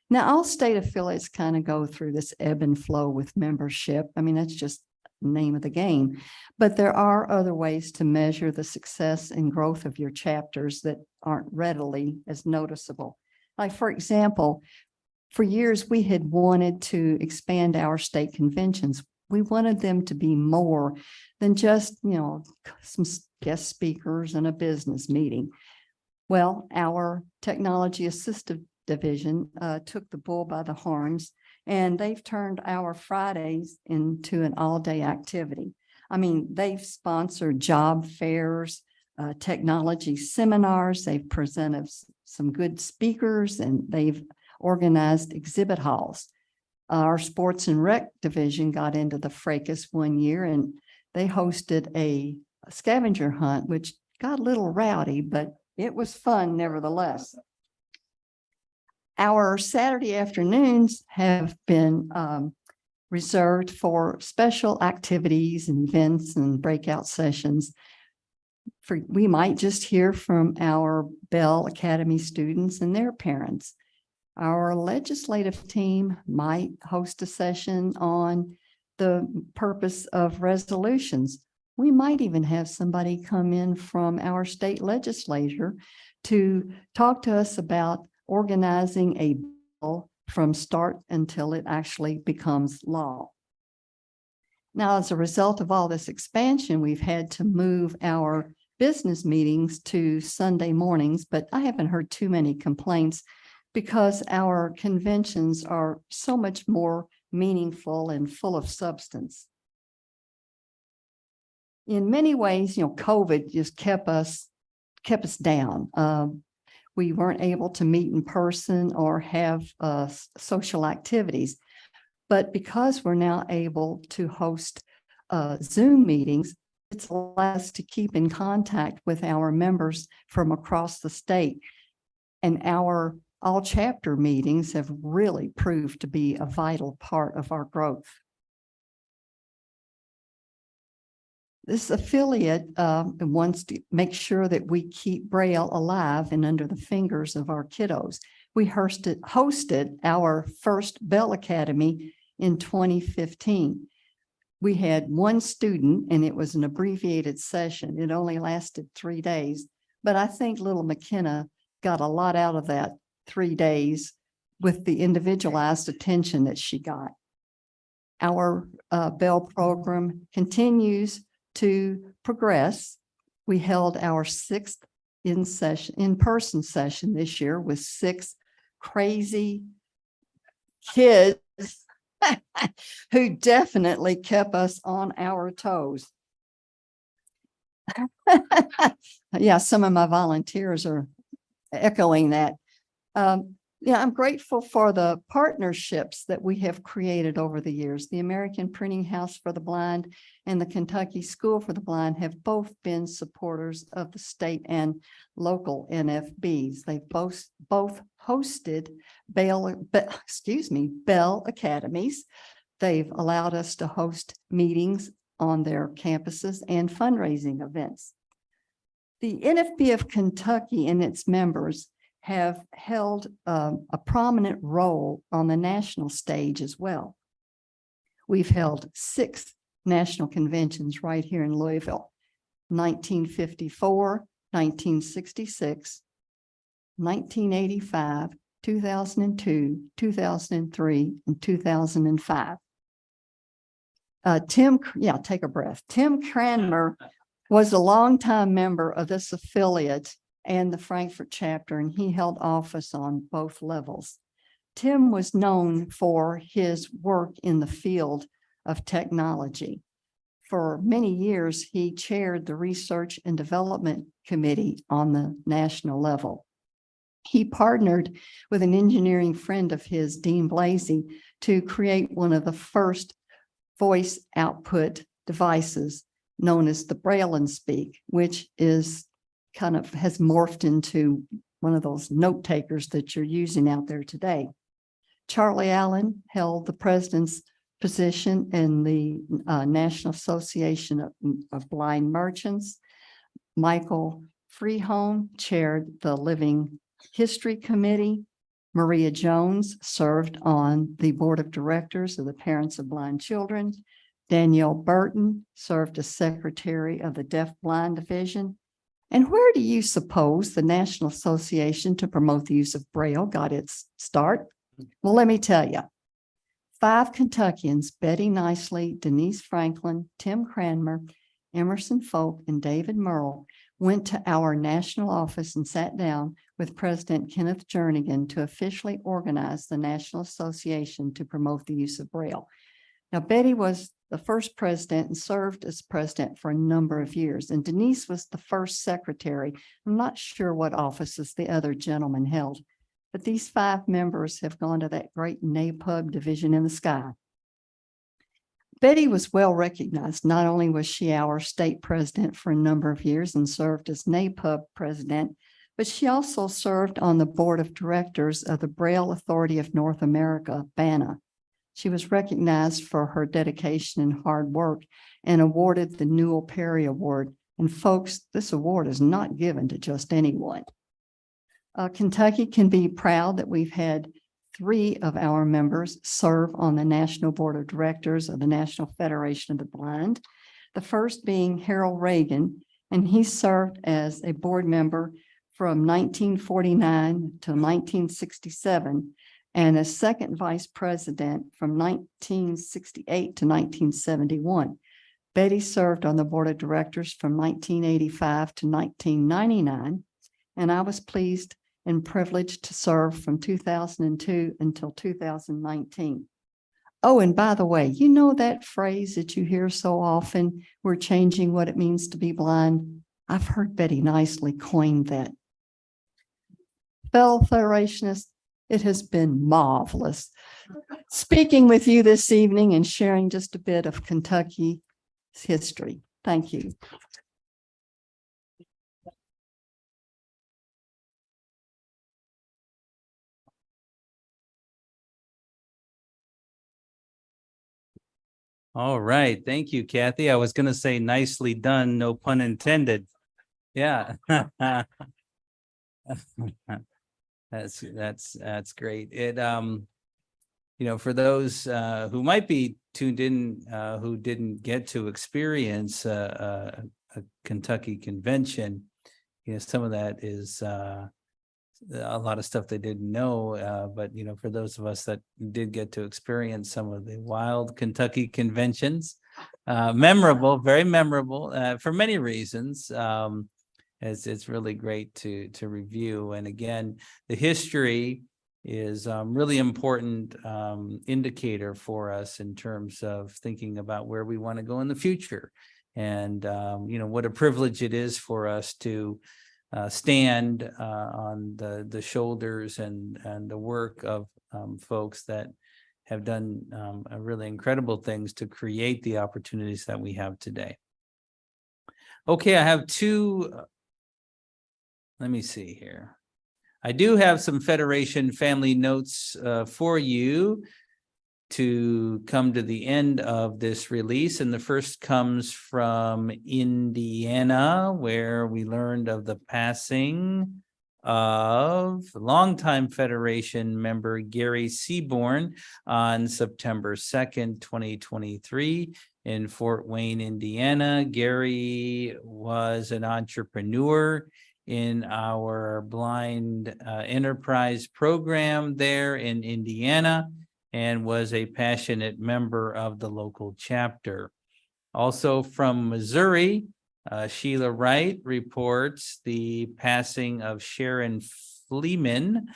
Now, all state affiliates kind of go through this ebb and flow with membership. I mean, that's just the name of the game. But there are other ways to measure the success and growth of your chapters that aren't readily as noticeable. Like, for example, for years, we had wanted to expand our state conventions. We wanted them to be more than just, some guest speakers and a business meeting. Well, our technology assistive division took the bull by the horns, and they've turned our Fridays into an all-day activity. I mean, they've sponsored job fairs, technology seminars, they've presented some good speakers, and they've organized exhibit halls. Our sports and rec division got into the fracas one year, and they hosted a scavenger hunt, which got a little rowdy, but it was fun nevertheless. Our Saturday afternoons have been reserved for special activities and events and breakout sessions. We might just hear from our Bell Academy students and their parents. Our legislative team might host a session on the purpose of resolutions. We might even have somebody come in from our state legislature to talk to us about organizing a bill from start until it actually becomes law. Now, as a result of all this expansion, we've had to move our business meetings to Sunday mornings, but I haven't heard too many complaints because our conventions are so much more meaningful and full of substance. In many ways, COVID just kept us down. We weren't able to meet in person or have social activities. But because we're now able to host Zoom meetings, it's allowed us to keep in contact with our members from across the state. And our all chapter meetings have really proved to be a vital part of our growth. This affiliate wants to make sure that we keep Braille alive and under the fingers of our kiddos. We hosted our first Bell Academy in 2015. We had one student, and it was an abbreviated session. It only lasted 3 days, but I think little McKenna got a lot out of that 3 days with the individualized attention that she got. Our Bell program continues to progress. We held our 6th in-person session this year with 6 crazy, kids who definitely kept us on our toes. Yeah, some of my volunteers are echoing that. Yeah, I'm grateful for the partnerships that we have created over the years. The American Printing House for the Blind and the Kentucky School for the Blind have both been supporters of the state and local NFBs. They've both hosted Bell Academies. They've allowed us to host meetings on their campuses and fundraising events. The NFB of Kentucky and its members have held a prominent role on the national stage as well. We've held 6 national conventions right here in Louisville: 1954, 1966, 1985, 2002, 2003, and 2005. Take a breath. Tim Cranmer was a longtime member of this affiliate and the Frankfurt chapter, and he held office on both levels. Tim was known for his work in the field of technology. For many years, he chaired the Research and Development Committee on the national level. He partnered with an engineering friend of his, Dean Blasey, to create one of the first voice output devices known as the Braille and Speak, which is has morphed into one of those note takers that you're using out there today. Charlie Allen held the president's position in the National Association of Blind Merchants. Michael Freehome chaired the Living History Committee. Maria Jones served on the board of directors of the Parents of Blind Children. Danielle Burton served as secretary of the Deaf Blind Division. And where do you suppose the National Association to Promote the Use of Braille got its start? Well, let me tell you. 5 Kentuckians, Betty Nicely, Denise Franklin, Tim Cranmer, Emerson Folk, and David Merle, went to our national office and sat down with President Kenneth Jernigan to officially organize the National Association to Promote the Use of Braille. Now, Betty was the first president and served as president for a number of years, and Denise was the first secretary. I'm not sure what offices the other gentleman held, but these 5 members have gone to that great NAPUB division in the sky. Betty was well recognized. Not only was she our state president for a number of years and served as NAPUB president, but she also served on the board of directors of the Braille Authority of North America, BANA. She was recognized for her dedication and hard work and awarded the Newell Perry Award. And folks, this award is not given to just anyone. Kentucky can be proud that we've had 3 of our members serve on the National Board of Directors of the National Federation of the Blind. The first being Harold Reagan, and he served as a board member from 1949 to 1967, and as second vice president from 1968 to 1971. Betty served on the board of directors from 1985 to 1999, and I was pleased and privileged to serve from 2002 until 2019. Oh, and by the way, you know that phrase that you hear so often, we're changing what it means to be blind? I've heard Betty Nicely coin that. Fellow Federationists, it has been marvelous speaking with you this evening and sharing just a bit of Kentucky's history. Thank you. All right. Thank you, Kathy. I was going to say nicely done, no pun intended. Yeah. That's great. It for those who might be tuned in who didn't get to experience a Kentucky convention, some of that is a lot of stuff they didn't know, but for those of us that did get to experience some of the wild Kentucky conventions, memorable, very memorable for many reasons. It's really great to review. And again, the history is really important indicator for us in terms of thinking about where we want to go in the future. And, what a privilege it is for us to stand on the shoulders and the work of folks that have done really incredible things to create the opportunities that we have today. Okay, I have two, let me see here. I do have some Federation family notes for you to come to the end of this release. And the first comes from Indiana, where we learned of the passing of longtime Federation member Gary Seaborn on September 2nd, 2023 in Fort Wayne, Indiana. Gary was an entrepreneur in our blind enterprise program there in Indiana, and was a passionate member of the local chapter. Also from Missouri, Sheila Wright reports the passing of Sharon Fleeman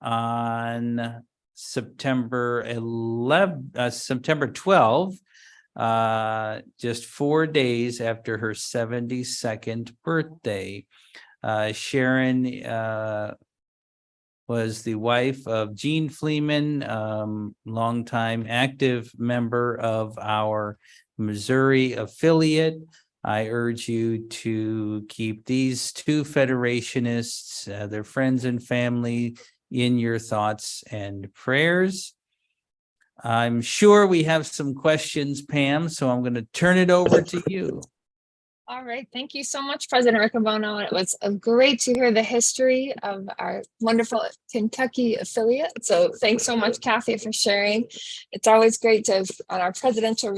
on September 12, just 4 days after her 72nd birthday. Sharon was the wife of Gene Fleeman, longtime active member of our Missouri affiliate. I urge you to keep these two Federationists, their friends and family, in your thoughts and prayers. I'm sure we have some questions, Pam, so I'm going to turn it over to you. All right. Thank you so much, President Riccobono. It was great to hear the history of our wonderful Kentucky affiliate. So thanks so much, Kathy, for sharing. It's always great to, on our presidential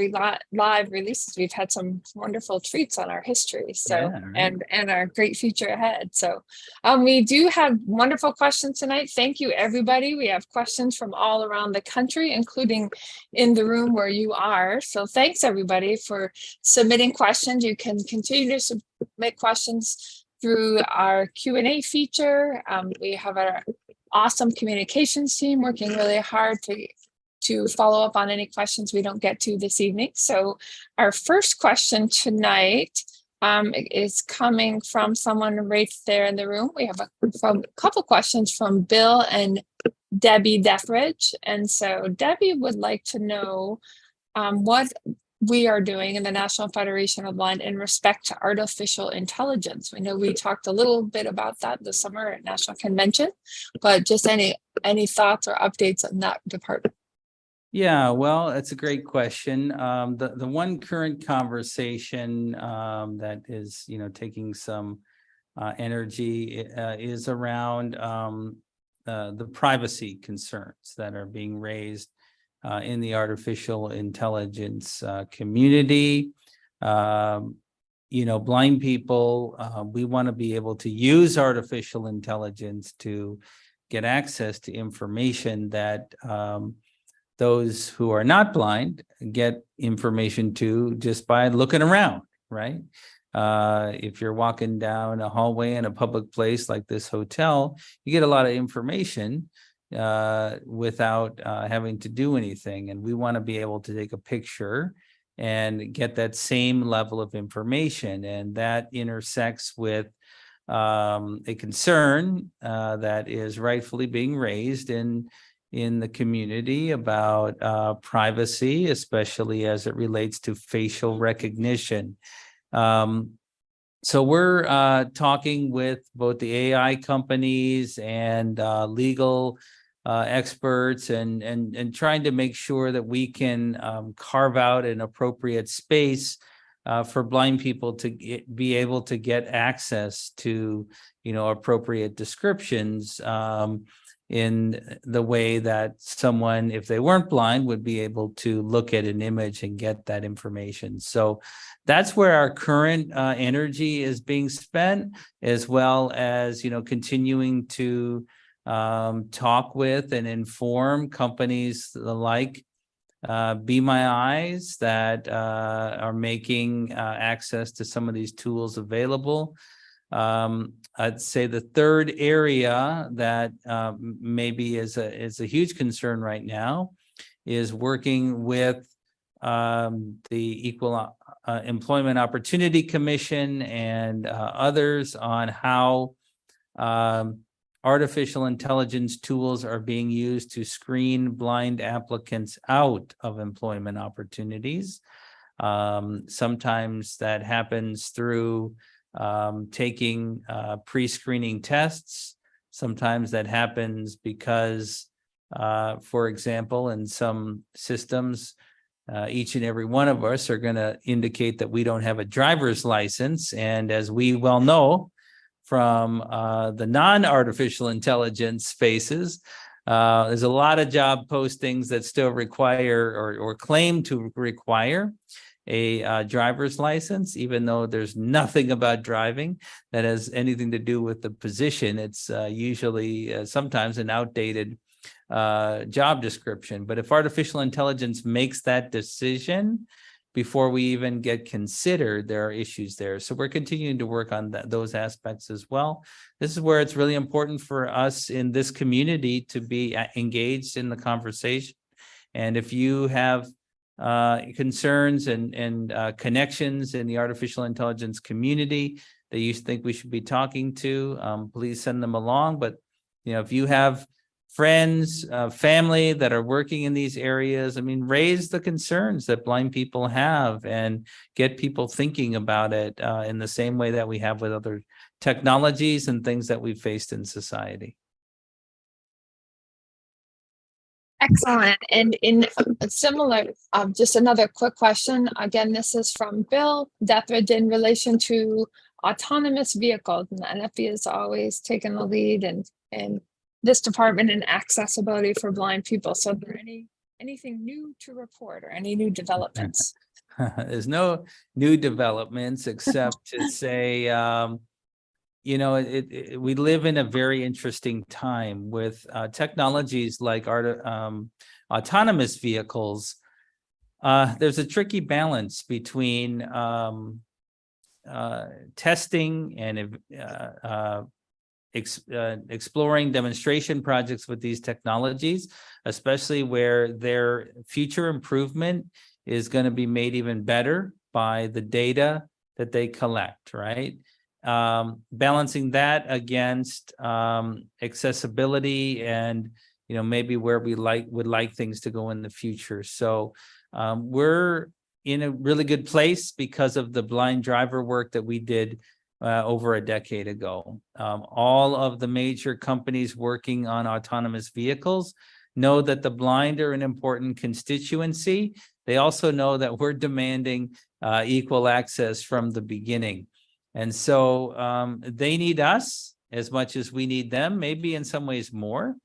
live releases, we've had some wonderful treats on our history. So, Yeah, right. and our great future ahead. So we do have wonderful questions tonight. Thank you, everybody. We have questions from all around the country, including in the room where you are. So thanks, everybody, for submitting questions. You can continue to submit questions through our Q&A feature. We have our awesome communications team working really hard to follow up on any questions we don't get to this evening. So our first question tonight is coming from someone right there in the room. We have a couple questions from Bill and Debbie Dethridge. And so Debbie would like to know what we are doing in the National Federation of Blind in respect to artificial intelligence. We know we talked a little bit about that this summer at National Convention, but just any thoughts or updates on that department? Yeah, well, that's a great question. The one current conversation that is, taking some energy is around the privacy concerns that are being raised in the artificial intelligence community. Blind people, we want to be able to use artificial intelligence to get access to information that those who are not blind get information to just by looking around, right? If you're walking down a hallway in a public place like this hotel, you get a lot of information without having to do anything. And we want to be able to take a picture and get that same level of information. And that intersects with a concern that is rightfully being raised in the community about privacy, especially as it relates to facial recognition. So we're talking with both the AI companies and legal experts and trying to make sure that we can carve out an appropriate space for blind people to be able to get access to, appropriate descriptions in the way that someone, if they weren't blind, would be able to look at an image and get that information. So that's where our current energy is being spent, as well as, continuing to talk with and inform companies like Be My Eyes that are making access to some of these tools available. I'd say the third area that maybe is a huge concern right now is working with the Equal Employment Opportunity Commission and others on how artificial intelligence tools are being used to screen blind applicants out of employment opportunities. Sometimes that happens through taking pre-screening tests. Sometimes that happens because, for example, in some systems, each and every one of us are going to indicate that we don't have a driver's license. And as we well know from the non-artificial intelligence spaces, there's a lot of job postings that still require or claim to require a driver's license, even though there's nothing about driving that has anything to do with the position. It's usually sometimes an outdated job description. But if artificial intelligence makes that decision before we even get considered, there are issues there. So we're continuing to work on those aspects as well. This is where it's really important for us in this community to be engaged in the conversation. And if you have concerns and connections in the artificial intelligence community that you think we should be talking to, please send them along. But if you have friends, family that are working in these areas, raise the concerns that blind people have and get people thinking about it in the same way that we have with other technologies and things that we've faced in society. Excellent. And in a similar, just another quick question. Again, this is from Bill Dethridge in relation to autonomous vehicles. And the NFB has always taken the lead in this department and accessibility for blind people. So, is there anything new to report or any new developments? There's no new developments except to say, we live in a very interesting time with technologies like autonomous vehicles. There's a tricky balance between testing and exploring demonstration projects with these technologies, especially where their future improvement is going to be made even better by the data that they collect, right? Balancing that against accessibility and maybe where we would like things to go in the future. So we're in a really good place because of the blind driver work that we did over a decade ago. All of the major companies working on autonomous vehicles know that the blind are an important constituency. They also know that we're demanding equal access from the beginning. And so they need us as much as we need them, maybe in some ways more.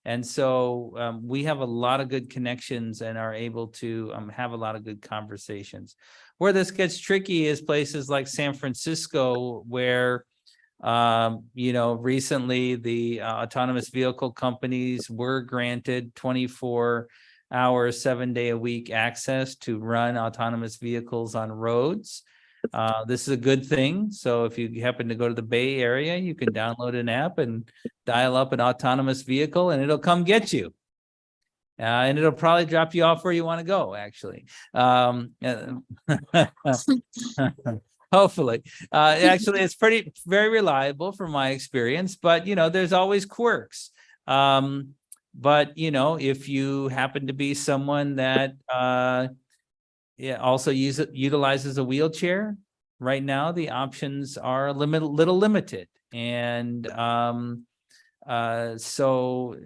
And so we have a lot of good connections and are able to have a lot of good conversations. Where this gets tricky is places like San Francisco, where, recently the autonomous vehicle companies were granted 24-hour, 7-day-a-week access to run autonomous vehicles on roads. This is a good thing. So if you happen to go to the Bay Area, you can download an app and dial up an autonomous vehicle and it'll come get you. And it'll probably drop you off where you want to go, actually. Hopefully. Actually, it's very reliable from my experience, but, there's always quirks. But, if you happen to be someone that also utilizes a wheelchair, right now the options are a little limited. And so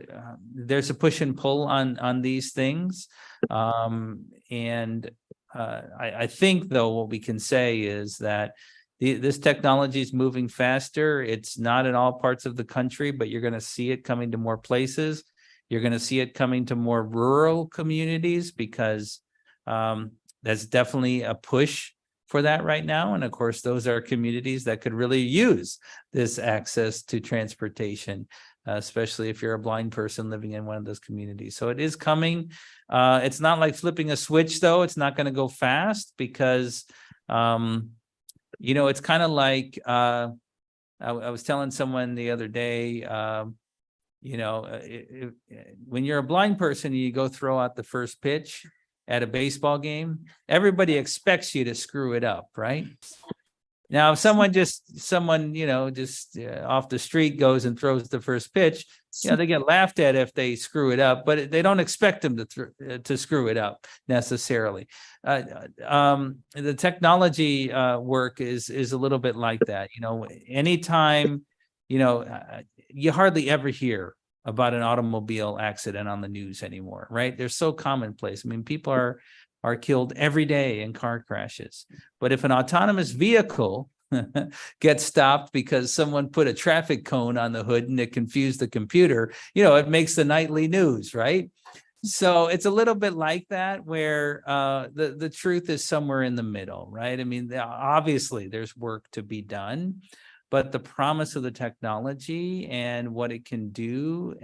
there's a push and pull on these things. I think, though, what we can say is that this technology is moving faster. It's not in all parts of the country, but you're going to see it coming to more places. You're going to see it coming to more rural communities because that's definitely a push for that right now. And of course, those are communities that could really use this access to transportation, especially if you're a blind person living in one of those communities. So it is coming. It's not like flipping a switch, though. It's not going to go fast because, it's kind of like I was telling someone the other day, when you're a blind person, you go throw out the first pitch at a baseball game, everybody expects you to screw it up, right? Now, if someone off the street goes and throws the first pitch, they get laughed at if they screw it up, but they don't expect them to screw it up necessarily. The technology work is a little bit like that. Anytime, you hardly ever hear about an automobile accident on the news anymore, right? They're so commonplace. I mean, people are killed every day in car crashes. But if an autonomous vehicle gets stopped because someone put a traffic cone on the hood and it confused the computer, it makes the nightly news, right? So it's a little bit like that, where the truth is somewhere in the middle, right? I mean, obviously there's work to be done, but the promise of the technology and what it can do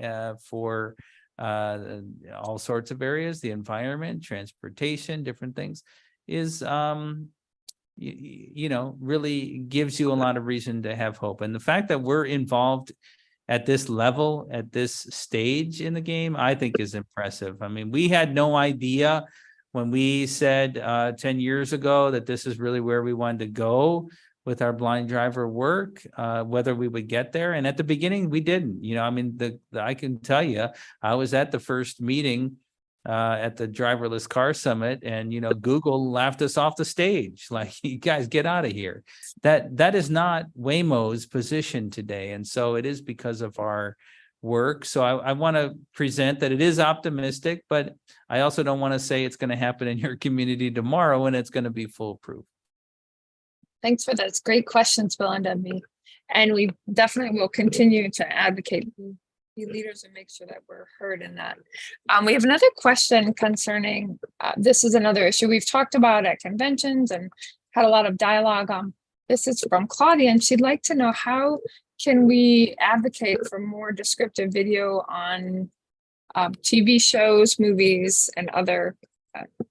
for all sorts of areas, the environment, transportation, different things, is really gives you a lot of reason to have hope. And the fact that we're involved at this level, at this stage in the game, I think is impressive. I mean, we had no idea when we said 10 years ago that this is really where we wanted to go with our blind driver work, whether we would get there. And at the beginning, we didn't. I can tell you, I was at the first meeting at the Driverless Car Summit, and Google laughed us off the stage, like, you guys get out of here. That is not Waymo's position today, and so it is because of our work. So I want to present that it is optimistic, but I also don't want to say it's going to happen in your community tomorrow and it's going to be foolproof. Thanks for those great questions, Bill and Debbie. And we definitely will continue to advocate, be leaders, and make sure that we're heard in that. We have another question concerning, this is another issue we've talked about at conventions and had a lot of dialogue on. This is from Claudia, and she'd like to know, how can we advocate for more descriptive video on TV shows, movies, and other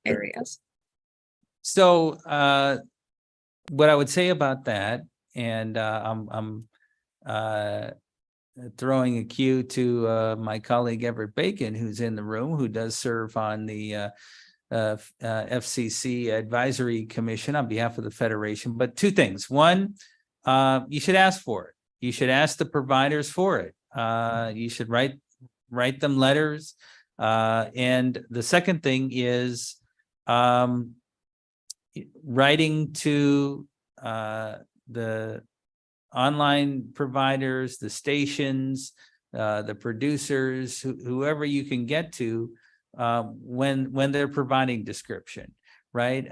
areas? So what I would say about that, and I'm throwing a cue to my colleague Everett Bacon, who's in the room, who does serve on the FCC Advisory Commission on behalf of the Federation. But two things. One, you should ask for it. You should ask the providers for it. You should write them letters. And the second thing is writing to the online providers, the stations, the producers, whoever you can get to when they're providing description, right?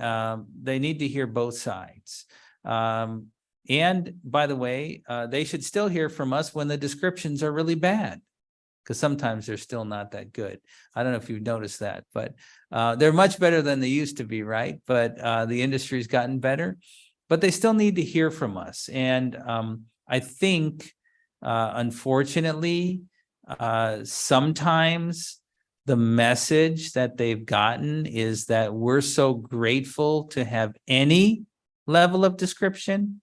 They need to hear both sides. And by the way, they should still hear from us when the descriptions are really bad, because sometimes they're still not that good. I don't know if you've noticed that, but they're much better than they used to be, right? But the industry's gotten better, but they still need to hear from us. And I think, unfortunately, sometimes the message that they've gotten is that we're so grateful to have any level of description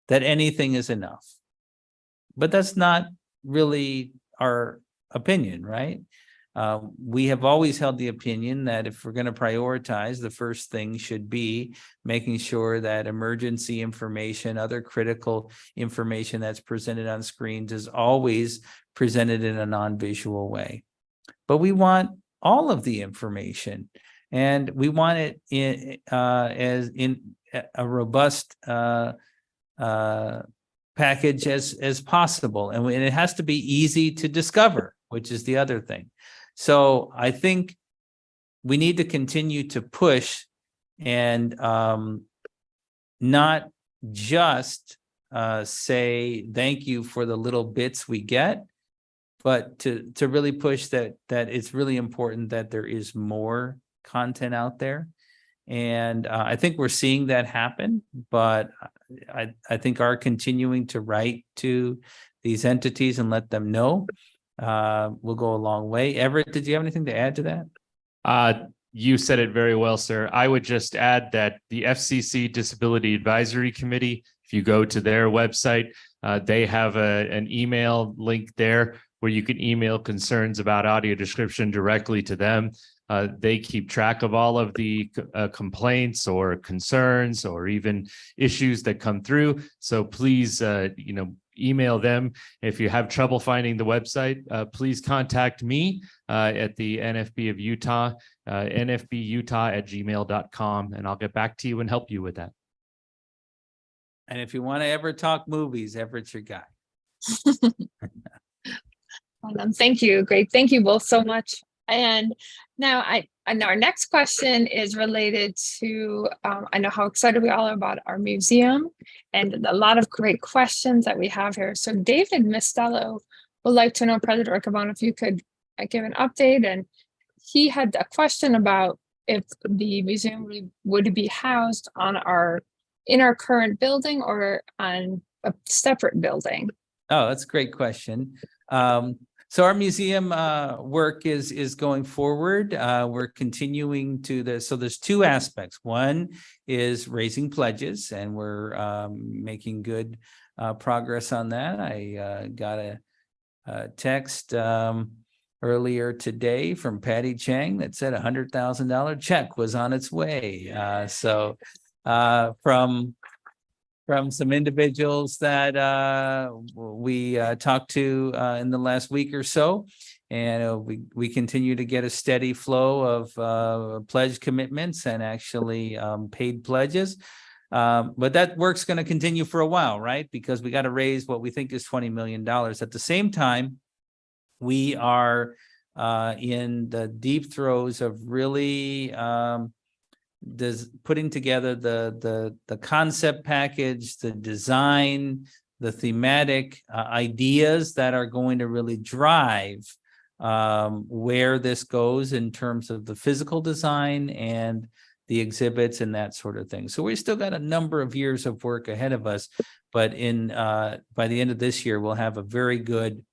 that anything is enough. But that's not really our opinion, right? We have always held the opinion that if we're going to prioritize, the first thing should be making sure that emergency information, other critical information that's presented on screens, is always presented in a non-visual way. But we want all of the information, and we want it as in a robust package as possible, and it has to be easy to discover, which is the other thing. So I think we need to continue to push and not just say thank you for the little bits we get, but to really push that it's really important that there is more content out there. And I think we're seeing that happen, but I think our continuing to write to these entities and let them know will go a long way. Everett, did you have anything to add to that? You said it very well, sir. I would just add that the FCC Disability Advisory Committee, if you go to their website, They have an email link there where you can email concerns about audio description directly to them. They keep track of all of the complaints or concerns or even issues that come through. So please, email them. If you have trouble finding the website, please contact me at the NFB of Utah, nfbutah@gmail.com, and I'll get back to you and help you with that. And if you want to ever talk movies, Everett's your guy. Thank you. Great. Thank you both so much. And now our next question is related to, I know how excited we all are about our museum and a lot of great questions that we have here. So David Mistello would like to know, President Riccobono, if you could give an update. And he had a question about if the museum would be housed in our current building or on a separate building. Oh, that's a great question. So our museum work is going forward. We're continuing so there's two aspects. One is raising pledges, and we're making good progress on that. I got a text earlier today from Patty Chang that said $100,000 check was on its way. From some individuals that we talked to in the last week or so. And we continue to get a steady flow of pledge commitments and actually paid pledges. But that work's going to continue for a while, right? Because we got to raise what we think is $20 million. At the same time, we are in the deep throes of really putting together the concept package, the design, the thematic ideas that are going to really drive where this goes in terms of the physical design and the exhibits and that sort of thing. So we still got a number of years of work ahead of us, but by the end of this year, we'll have a very good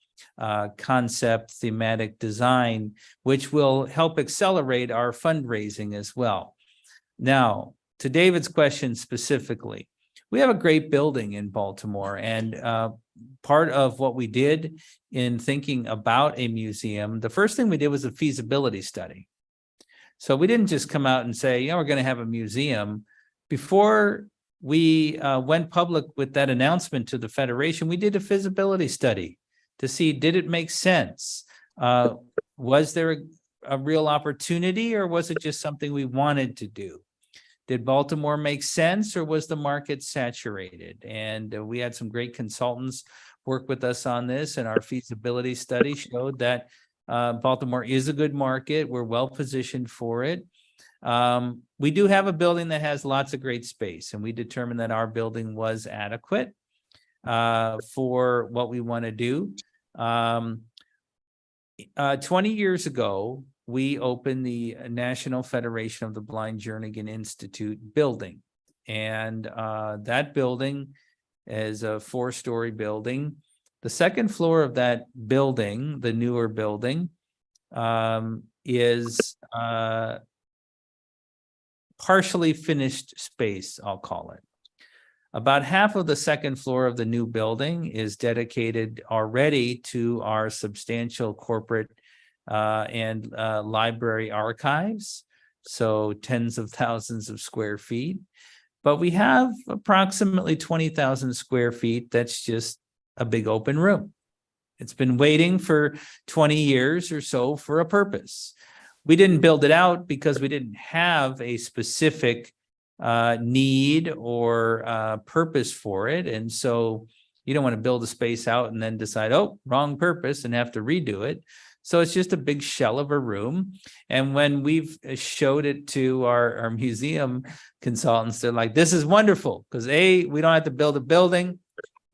concept thematic design, which will help accelerate our fundraising as well. Now, to David's question specifically, we have a great building in Baltimore, and part of what we did in thinking about a museum, the first thing we did was a feasibility study. So we didn't just come out and say, we're going to have a museum. Before we went public with that announcement to the Federation, we did a feasibility study to see, did it make sense? Was there a real opportunity, or was it just something we wanted to do? Did Baltimore make sense, or was the market saturated? And we had some great consultants work with us on this, and our feasibility study showed that Baltimore is a good market. We're well positioned for it. We do have a building that has lots of great space, and we determined that our building was adequate for what we want to do. 20 years ago, we opened the National Federation of the Blind Jernigan Institute building. And that building is a 4-story building. The second floor of that building, the newer building, is partially finished space, I'll call it. About half of the second floor of the new building is dedicated already to our substantial corporate and library archives, so tens of thousands of square feet. But we have approximately 20,000 square feet that's just a big open room. It's been waiting for 20 years or so for a purpose. We didn't build it out because we didn't have a specific need or purpose for it. And so you don't want to build a space out and then decide, oh, wrong purpose, and have to redo it. So it's just a big shell of a room. And when we've showed it to our museum consultants, they're like, this is wonderful, because A, we don't have to build a building.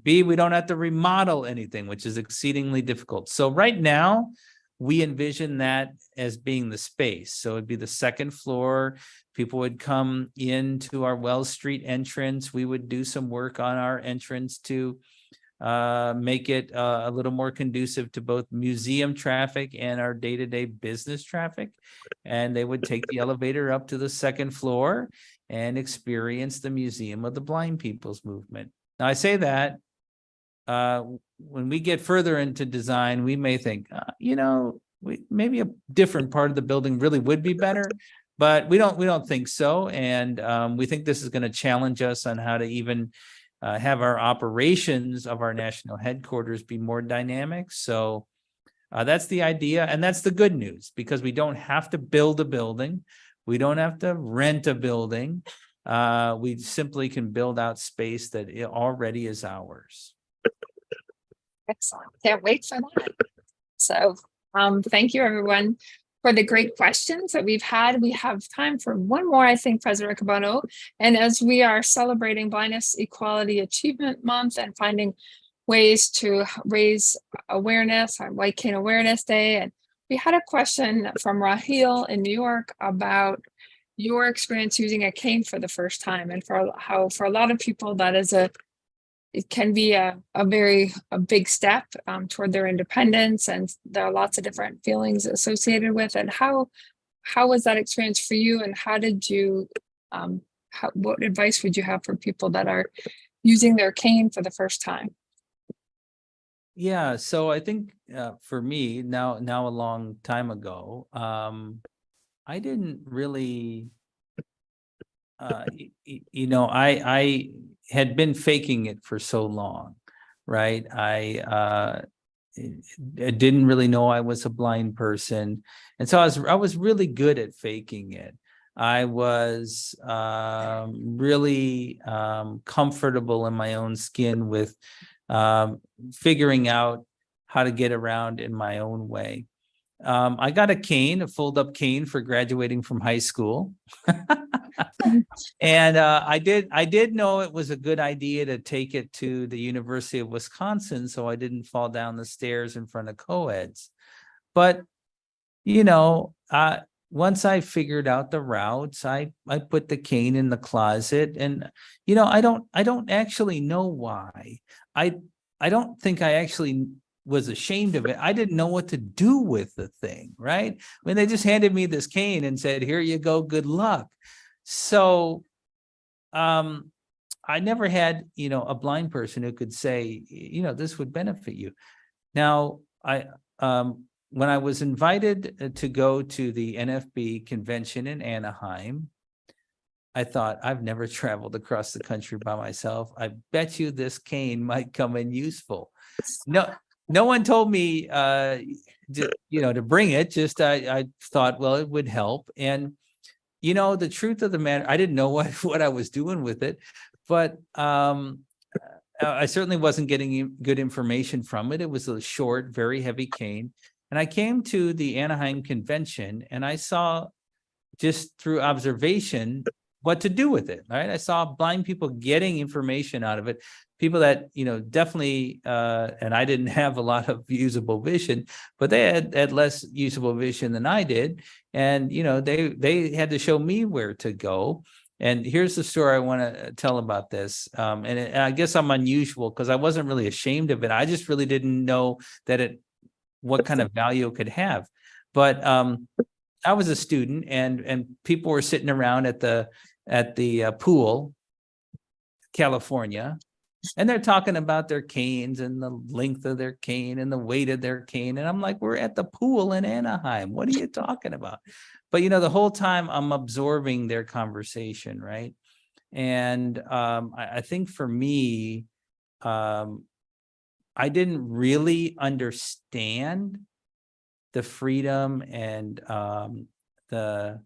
B, we don't have to remodel anything, which is exceedingly difficult. So right now, we envision that as being the space. So it'd be the second floor. People would come into our Wells Street entrance. We would do some work on our entrance to make it a little more conducive to both museum traffic and our day-to-day business traffic. And they would take the elevator up to the second floor and experience the Museum of the Blind People's Movement. Now, I say that when we get further into design, we may think, maybe a different part of the building really would be better, but we don't think so. And we think this is going to challenge us on how to even have our operations of our national headquarters be more dynamic. So that's the idea. And that's the good news, because we don't have to build a building. We don't have to rent a building. We simply can build out space that already is ours. Excellent. Can't wait for that. So thank you, everyone, for the great questions that we've had. We have time for one more, I think, President Cabono. And as we are celebrating Blindness Equality Achievement Month and finding ways to raise awareness on White Cane Awareness Day, and we had a question from Raheel in New York about your experience using a cane for the first time, and for how for a lot of people that is it can be a big step toward their independence, and there are lots of different feelings associated with it. How was that experience for you, and how did you what advice would you have for people that are using their cane for the first time? Yeah, so I think for me now a long time ago, I didn't really, I had been faking it for so long, right? I didn't really know I was a blind person, and so I was really good at faking it. I was really comfortable in my own skin with figuring out how to get around in my own way. I got a cane, a fold-up cane, for graduating from high school. And I did know it was a good idea to take it to the University of Wisconsin so I didn't fall down the stairs in front of co-eds. But, once I figured out the routes, I put the cane in the closet, and, I don't actually know why. I don't think I actually was ashamed of it. I didn't know what to do with the thing, right? I mean, they just handed me this cane and said, here you go, good luck. So I never had, a blind person who could say, this would benefit you. Now, when I was invited to go to the NFB convention in Anaheim, I thought, I've never traveled across the country by myself. I bet you this cane might come in useful. No one told me, to bring it. Just I thought, well, it would help. And the truth of the matter, I didn't know what I was doing with it, but I certainly wasn't getting good information from it. It was a short, very heavy cane. And I came to the Anaheim convention, and I saw, just through observation, what to do with it, right? I saw blind people getting information out of it, people that, definitely, and I didn't have a lot of usable vision, but they had less usable vision than I did. And, they had to show me where to go. And here's the story I want to tell about this. And I guess I'm unusual because I wasn't really ashamed of it. I just really didn't know what kind of value it could have. But I was a student, and people were sitting around at the pool, California, and they're talking about their canes and the length of their cane and the weight of their cane. And I'm like, we're at the pool in Anaheim. What are you talking about? But, the whole time I'm absorbing their conversation, right? And I think for me, I didn't really understand the freedom and the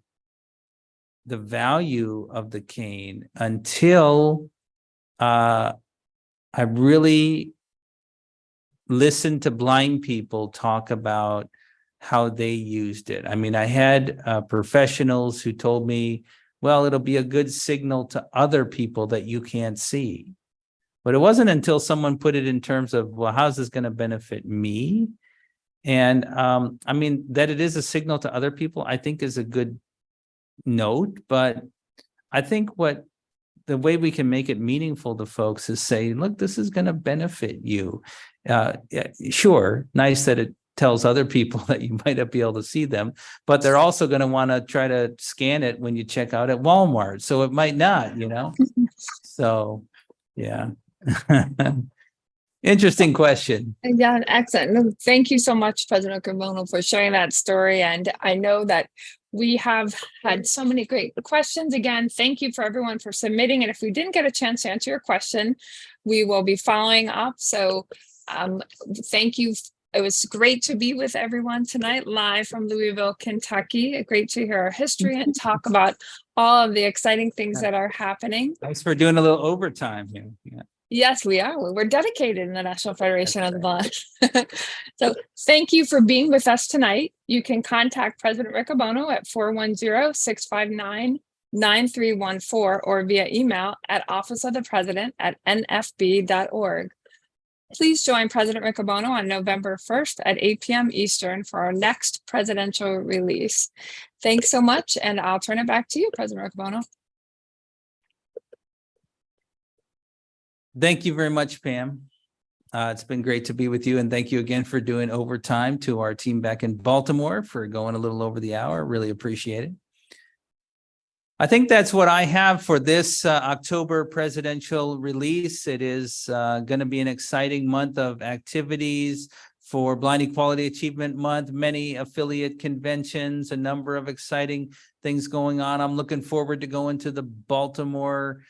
value of the cane until I really listened to blind people talk about how they used it. I mean, I had professionals who told me, well, it'll be a good signal to other people that you can't see. But it wasn't until someone put it in terms of, well, how's this going to benefit me? And I mean, that it is a signal to other people, I think is a good note. But I think the way we can make it meaningful to folks is say, look, this is going to benefit you. Sure, nice that it tells other people that you might not be able to see them, but they're also going to want to try to scan it when you check out at Walmart. So it might not, So, yeah. Interesting question. Yeah, excellent. No, thank you so much, President Carbono, for sharing that story. And I know that we have had so many great questions. Again, thank you for everyone for submitting. And if we didn't get a chance to answer your question, we will be following up. So thank you. It was great to be with everyone tonight, live from Louisville, Kentucky. Great to hear our history and talk about all of the exciting things that are happening. Thanks for doing a little overtime here. Yeah. Yes, we are. We're dedicated in the National Federation of the Blind. So thank you for being with us tonight. You can contact President Riccobono at 410-659-9314 or via email at officeofthepresident@nfb.org. Please join President Riccobono on November 1st at 8 p.m. Eastern for our next presidential release. Thanks so much, and I'll turn it back to you, President Riccobono. Thank you very much, Pam. It's been great to be with you, and thank you again for doing overtime to our team back in Baltimore for going a little over the hour. Really appreciate it. I think that's what I have for this October presidential release. It is going to be an exciting month of activities for Blind Equality Achievement Month, many affiliate conventions, a number of exciting things going on. I'm looking forward to going to the Baltimore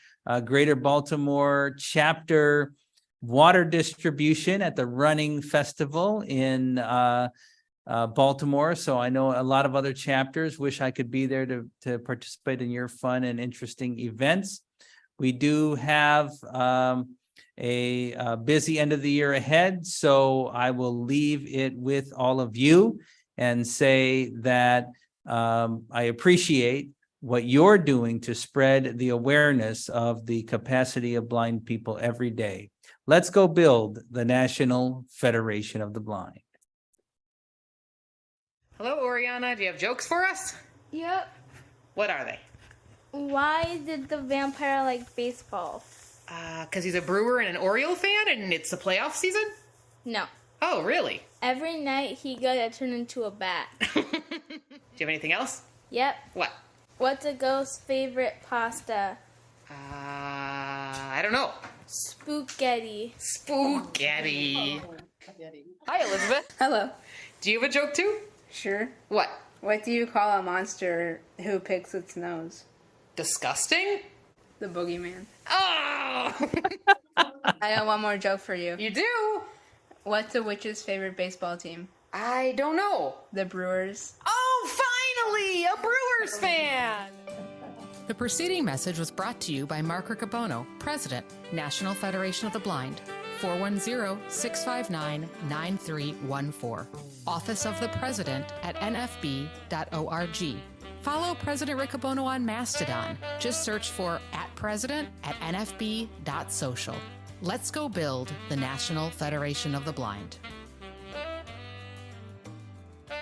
Greater Baltimore chapter water distribution at the Running Festival in Baltimore. So I know a lot of other chapters. Wish I could be there to participate in your fun and interesting events. We do have a busy end of the year ahead, so I will leave it with all of you and say that I appreciate what you're doing to spread the awareness of the capacity of blind people every day. Let's go build the National Federation of the Blind. Hello, Oriana. Do you have jokes for us? Yep. What are they? Why did the vampire like baseball? Because he's a Brewer and an Oriole fan and it's the playoff season? No. Oh, really? Every night he got turned into a bat. Do you have anything else? Yep. What? What's a ghost's favorite pasta? I don't know. Spaghetti. Spaghetti. Hi, Elizabeth. Hello. Do you have a joke too? Sure. What? What do you call a monster who picks its nose? Disgusting? The boogeyman. Oh! I got one more joke for you. You do? What's a witch's favorite baseball team? I don't know. The Brewers. Oh, finally! A Brewers fan! The preceding message was brought to you by Mark Riccobono, President, National Federation of the Blind, 410-659-9314. Office of the President at nfb.org. Follow President Riccobono on Mastodon. Just search for @president@nfb.social. Let's go build the National Federation of the Blind.